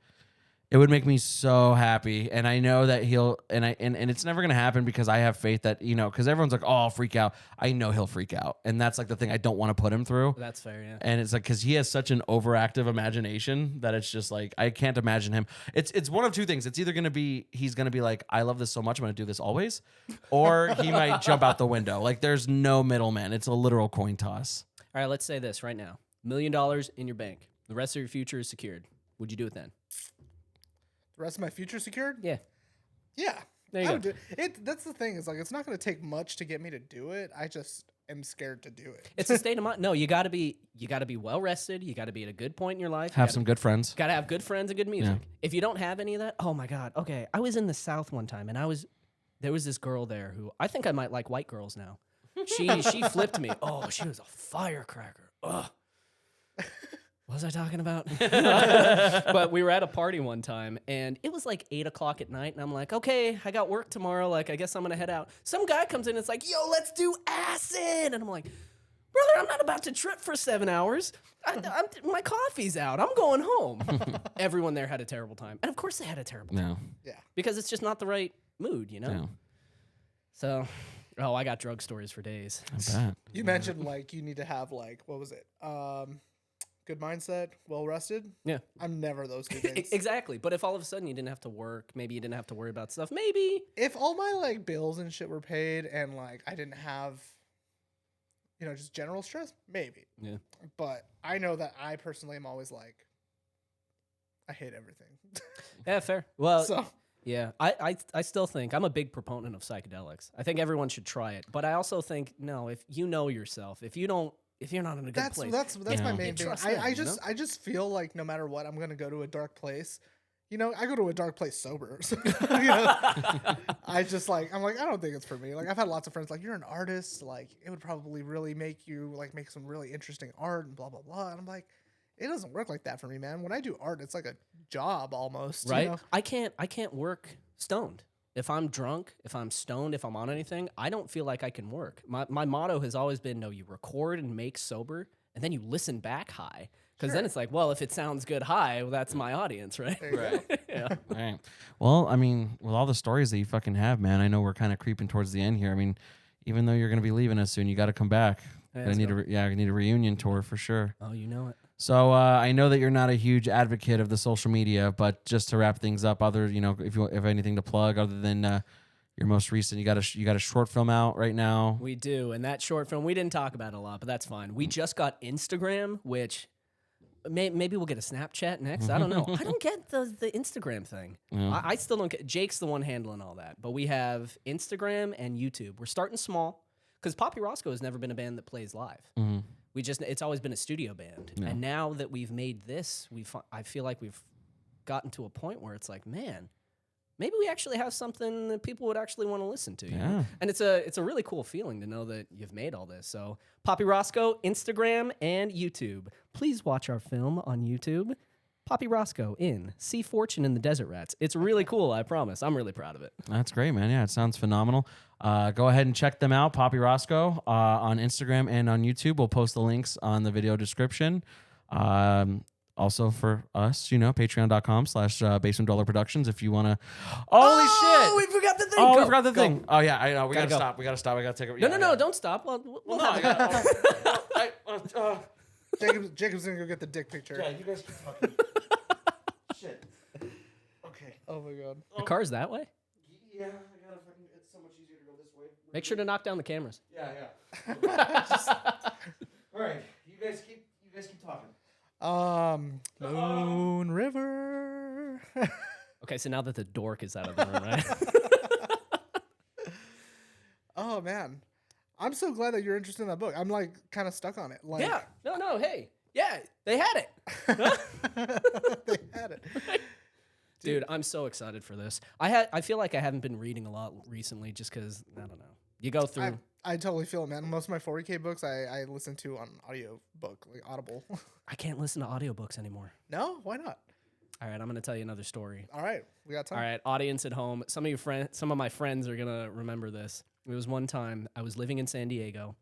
It would make me so happy, and I know that he'll, and it's never gonna happen because I have faith that, you know, because everyone's like, oh, I'll freak out. I know he'll freak out, and that's like the thing I don't want to put him through. That's fair, yeah. And it's like, because he has such an overactive imagination that it's just like, I can't imagine him. It's one of two things. It's either gonna be, he's gonna be like, I love this so much, I'm gonna do this always, or he might jump out the window. Like, there's no middleman. It's a literal coin toss. All right, let's say this right now: $1 million in your bank. The rest of your future is secured. Would you do it then? The rest of my future secured? Yeah. Yeah. There you I go. would do it. That's the thing. Is like it's not going to take much to get me to do it. I just am scared to do it. It's a state of mind. No, you got to be well rested. You got to be at a good point in your life. Have some good friends. Got to have good friends and good music. If you don't have any of that, oh my God. Okay, I was in the South one time, and there was this girl there who I think I might like white girls now. She flipped me. Oh, she was a firecracker. Ugh. What was I talking about? But we were at a party one time, and it was like 8 o'clock at night, and I'm like, okay, I got work tomorrow. Like, I guess I'm going to head out. Some guy comes in and it's like, yo, let's do acid. And I'm like, brother, I'm not about to trip for 7 hours. My coffee's out. I'm going home. Everyone there had a terrible time. And of course they had a terrible time. No. Yeah. Because it's just not the right mood, you know? No. So, I got drug stories for days. I bet. You mentioned like you need to have like what was it? Good mindset, well rested. Yeah. I'm never those two things. Exactly. But if all of a sudden you didn't have to work, maybe you didn't have to worry about stuff, maybe. If all my like bills and shit were paid and like I didn't have, you know, just general stress, maybe. Yeah. But I know that I personally am always like, I hate everything. Yeah, fair. Well, So yeah, I still think I'm a big proponent of psychedelics. I think everyone should try it. But I also think, no, if you know yourself, if you're not in a good place. that's my main thing. trust I them, you know? I just feel like no matter what, I'm gonna go to a dark place. You know, I go to a dark place sober. So, you know, I just like I'm like I don't think it's for me. Like I've had lots of friends like you're an artist. Like it would probably really make you like make some really interesting art and blah blah blah. And I'm like, it doesn't work like that for me, man. When I do art, it's like a job almost. Right? You know? I can't work stoned. If I'm drunk, if I'm stoned, if I'm on anything, I don't feel like I can work. My motto has always been, no, you record and make sober, and then you listen back high. Because then it's like, well, if it sounds good high, well, that's my audience, right? There you go. Yeah. All right. Well, I mean, with all the stories that you fucking have, man, I know we're kind of creeping towards the end here. I mean, even though you're going to be leaving us soon, you got to come back. Yeah, I let's need go. I need a reunion tour for sure. Oh, you know it. So I know that you're not a huge advocate of the social media, but just to wrap things up, if you have anything to plug other than your most recent, you got a short film out right now. We do, and that short film we didn't talk about it a lot, but that's fine. We just got Instagram, which maybe we'll get a Snapchat next. I don't know. I don't get the Instagram thing. Yeah. I still don't get. Jake's the one handling all that, but we have Instagram and YouTube. We're starting small because Poppy Roscoe has never been a band that plays live. Mm-hmm. It's always been a studio band, Yeah. and now that we've made this, I feel like we've gotten to a point where it's like, man, maybe we actually have something that people would actually want to listen to. You know? Yeah. And it's a really cool feeling to know that you've made all this. So Poppy Roscoe, Instagram and YouTube. Please watch our film on YouTube. Poppy Roscoe in Sea Fortune in the Desert Rats. It's really cool, I promise. I'm really proud of it. That's great, man. Yeah, it sounds phenomenal. Go ahead and check them out, Poppy Roscoe, on Instagram and on YouTube. We'll post the links on the video description. Also for us, patreon.com/Basement Dweller Productions if you want to. Holy shit! we forgot the thing. Oh, Go, we forgot the go. thing. Oh, yeah, I know. We Gotta got to go. stop. We got to stop. I got to take it. No, don't stop. We'll have it. Jacob's gonna go get the dick picture. you guys keep talking. Shit. Okay. Oh my god. The car's that way? Yeah, I got to fucking. It's so much easier to go this way. Make sure to knock down the cameras. Yeah. All right. You guys keep talking. Moon River. Okay, so now that the dork is out of the room, right? Oh man, I'm so glad that you're interested in that book. I'm like kind of stuck on it. Like, Yeah. No. Hey. Yeah. They had it. they had it. Dude, I'm so excited for this. I feel like I haven't been reading a lot recently just because, I don't know. You go through. I totally feel it, man. Most of my 40K books I listen to on audio book, like Audible. I can't listen to audiobooks anymore. No? Why not? All right, I'm going to tell you another story. All right. We got time. All right, audience at home. Some of my friends are going to remember this. It was one time I was living in San Diego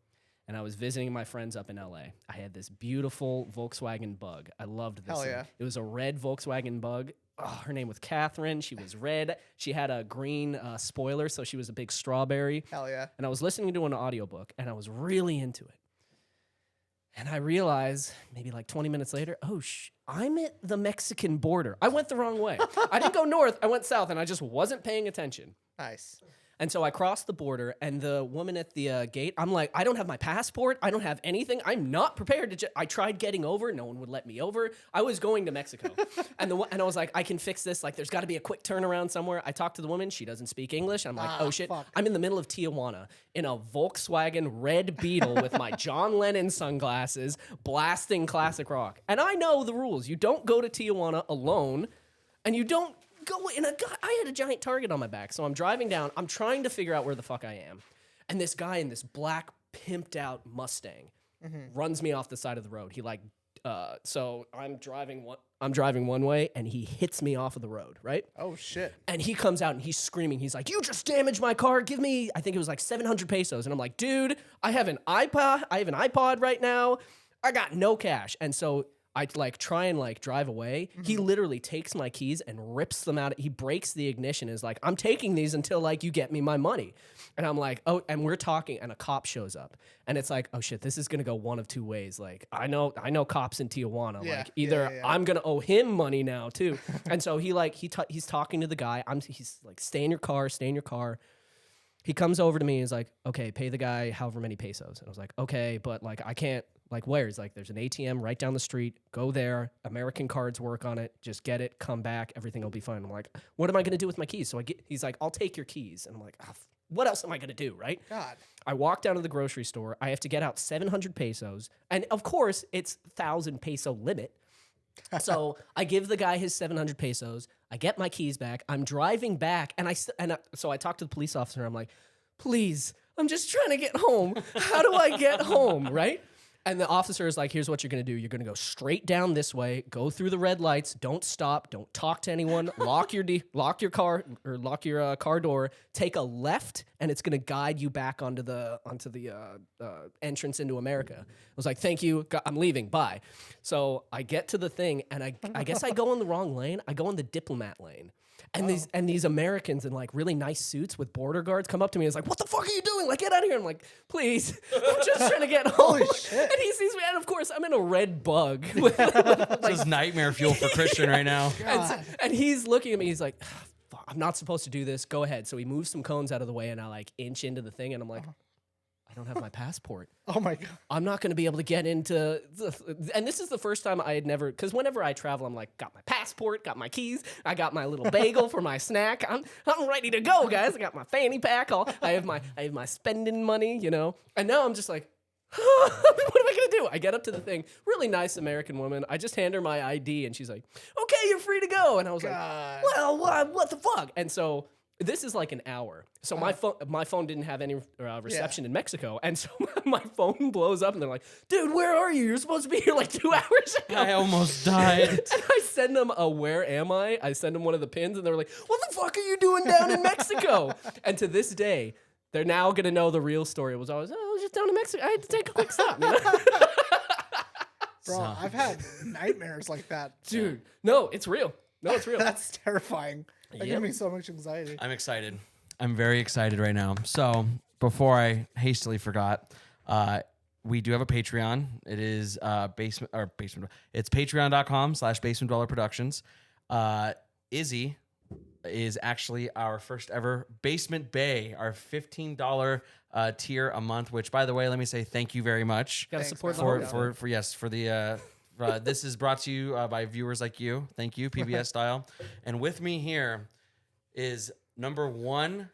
and I was visiting my friends up in LA. I had this beautiful Volkswagen Bug. I loved this Hell thing. yeah. It was a red Volkswagen Bug. Oh, her name was Catherine. She was red. She had a green spoiler, so she was a big strawberry. Hell yeah. And I was listening to an audiobook, and I was really into it. And I realized, maybe like 20 minutes later, I'm at the Mexican border. I went the wrong way. I didn't go north, I went south, and I just wasn't paying attention. Nice. And so I crossed the border, and the woman at the gate, I'm like, I don't have my passport. I don't have anything. I'm not prepared to. I tried getting over. No one would let me over. I was going to Mexico. and I was like, I can fix this. Like, there's got to be a quick turnaround somewhere. I talked to the woman. She doesn't speak English. I'm like, oh, shit. Fuck. I'm in the middle of Tijuana in a Volkswagen red Beetle with my John Lennon sunglasses blasting classic rock. And I know the rules. You don't go to Tijuana alone, and you don't go in I had a giant target on my back, so I'm driving down. I'm trying to figure out where the fuck I am, and this guy in this black pimped out Mustang runs me off the side of the road. He so I'm driving one way, and he hits me off of the road, right? Oh shit. And he comes out and he's screaming. He's like, "You just damaged my car. Give me," I think it was like 700 pesos. And I'm like, "Dude, I have an iPod right now. I got no cash." And so I try and drive away. He literally takes my keys and rips them out. He breaks the ignition and is like, "I'm taking these until you get me my money." And I'm like, "Oh," and we're talking and a cop shows up. And it's like, "Oh shit, this is going to go one of two ways." Like, I know cops in Tijuana. Yeah, Like either yeah. I'm going to owe him money now too. And so he's talking to the guy. He's like, "Stay in your car, stay in your car." He comes over to me and is like, "Okay, pay the guy however many pesos." And I was like, "Okay, but I can't." Like, where? He's like, "There's an ATM right down the street. Go there. American cards work on it. Just get it. Come back. Everything will be fine." I'm like, "What am I going to do with my keys?" So he's like, "I'll take your keys." And I'm like, what else am I going to do, right? God. I walk down to the grocery store. I have to get out 700 pesos. And, of course, it's 1,000 peso limit. So I give the guy his 700 pesos. I get my keys back. I'm driving back. So I talk to the police officer. I'm like, "Please, I'm just trying to get home. How do I get home?" Right? And the officer is like, "Here's what you're going to do. You're going to go straight down this way, go through the red lights, don't stop, don't talk to anyone, lock your car door, take a left, and it's going to guide you back onto the entrance into America." I was like, "Thank you. I'm leaving. Bye." So I get to the thing, and I guess I go in the wrong lane. I go in the diplomat lane. And these Americans in really nice suits with border guards come up to me and is like, "What the fuck are you doing? Get out of here." I'm like, "Please, I'm just trying to get home." And he sees me, and of course, I'm in a red Bug. This is nightmare fuel for Christian right now. And he's looking at me. He's like, "Fuck, I'm not supposed to do this. Go ahead." So he moves some cones out of the way, and I inch into the thing, and I'm like, "I don't have my passport. Oh my God. I'm not going to be able to get into and this is the first time I had never, because whenever I travel, I'm like, got my passport, got my keys, I got my little bagel for my snack. I'm ready to go, guys. I got my fanny pack. I have my spending money, And now I'm just like, what am I going to do? I get up to the thing. Really nice American woman. I just hand her my ID, and she's like, "Okay, you're free to go." And I was God. like, "Well, what the fuck?" And so this is an hour. So my phone didn't have any reception in Mexico. And so my phone blows up and they're like, "Dude, where are you? You're supposed to be here 2 hours ago." I almost died. And I send them a "Where am I?" I send them one of the pins and they're like, "What the fuck are you doing down in Mexico?" And to this day, they're now going to know the real story. It was always, "Oh, I was just down in Mexico. I had to take a quick stop." Bro, I've had nightmares like that. Dude, no, it's real. No, it's real. That's terrifying. That Yep. gives me so much anxiety. I'm excited. I'm very excited right now. So before I hastily forgot, we do have a Patreon. It is basement. It's patreon.com/Basement Dweller Productions. Izyy is actually our first ever Basement Bay, our $15 tier a month. Which, by the way, let me say thank you very much. Got to support the for whole for the. This is brought to you by viewers like you. Thank you, PBS style. And with me here is number one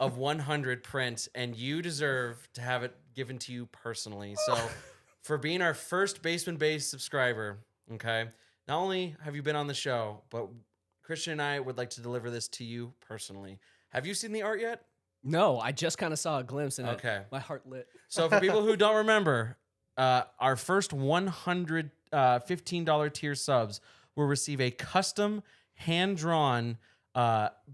of 100 print, and you deserve to have it given to you personally. So for being our first Basement Base subscriber, okay, not only have you been on the show, but Christian and I would like to deliver this to you personally. Have you seen the art yet? No, I just kind of saw a glimpse and Okay. my heart lit. So for people who don't remember, our first 100 $15 tier subs will receive a custom hand-drawn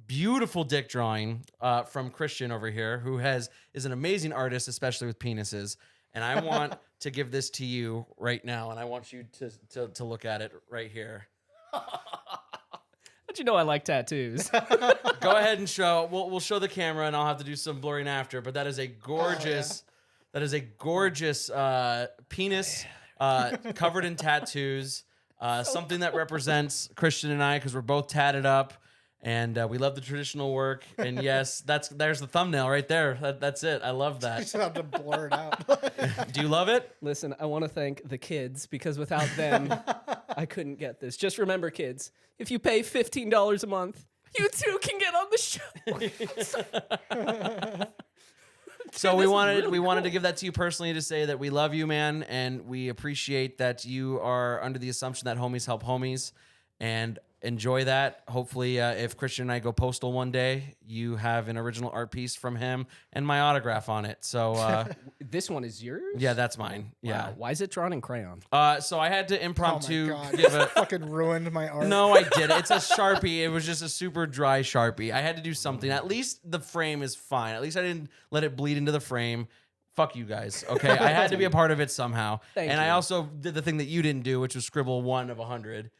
beautiful dick drawing from Christian over here, who is an amazing artist, especially with penises. And I want to give this to you right now, and I want you to look at it right here. How'd you know I like tattoos? Go ahead and show. We'll show the camera, and I'll have to do some blurring after. But that is a gorgeous. Oh, yeah. That is a gorgeous penis covered in tattoos. Something that represents Christian and I, because we're both tatted up, and we love the traditional work. And yes, there's the thumbnail right there. That's it. I love You that. just have to blur it out. Do you love it? Listen, I want to thank the kids because without them, I couldn't get this. Just remember, kids, if you pay $15 a month, you too can get on the show. So we wanted really to give that to you personally to say that we love you, man, and we appreciate that you are under the assumption that homies help homies, and enjoy that. Hopefully, if Christian and I go postal one day, you have an original art piece from him and my autograph on it. So This one is yours? yeah, that's mine. Yeah. Wow. Why is it drawn in crayon? So I had to Oh my impromptu god, give you a. fucking ruined my art. No, I did. It's a Sharpie. It was just a super dry Sharpie. I had to do something. At least the frame is fine. At least I didn't let it bleed into the frame. Fuck you guys. Okay, I had to be a part of it somehow. Thank and you. I also did the thing that you didn't do, which was scribble 1 of 100,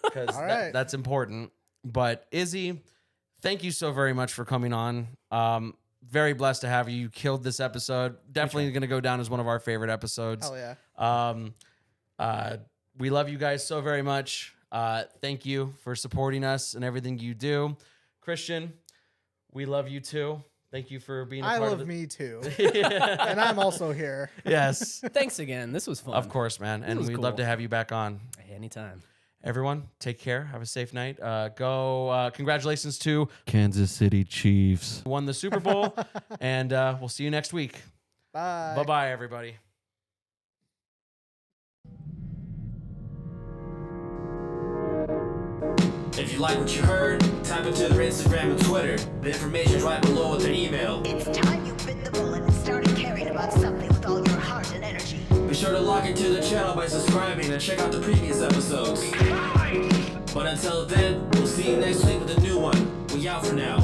because All right. that's important. But Izzy, thank you so very much for coming on. Very blessed to have you. You killed this episode. Definitely going to go down as one of our favorite episodes. Hell yeah. We love you guys so very much. Thank you for supporting us and everything you do. Christian, we love you too. Thank you for being a I part love of it. me too. And I'm also here. Yes, Thanks again. This was fun. of course, man. And was we'd cool. love to have you back on. Anytime. Everyone, take care. Have a safe night. Congratulations to Kansas City Chiefs. Won the Super Bowl. And we'll see you next week. Bye. Bye-bye, everybody. If you like what you heard, type it to their Instagram and Twitter. The information's right below with their email. It's time you bit the bullet and started caring about something with all your heart and energy. Be sure to log into the channel by subscribing and check out the previous episodes. But until then, we'll see you next week with a new one. We out for now.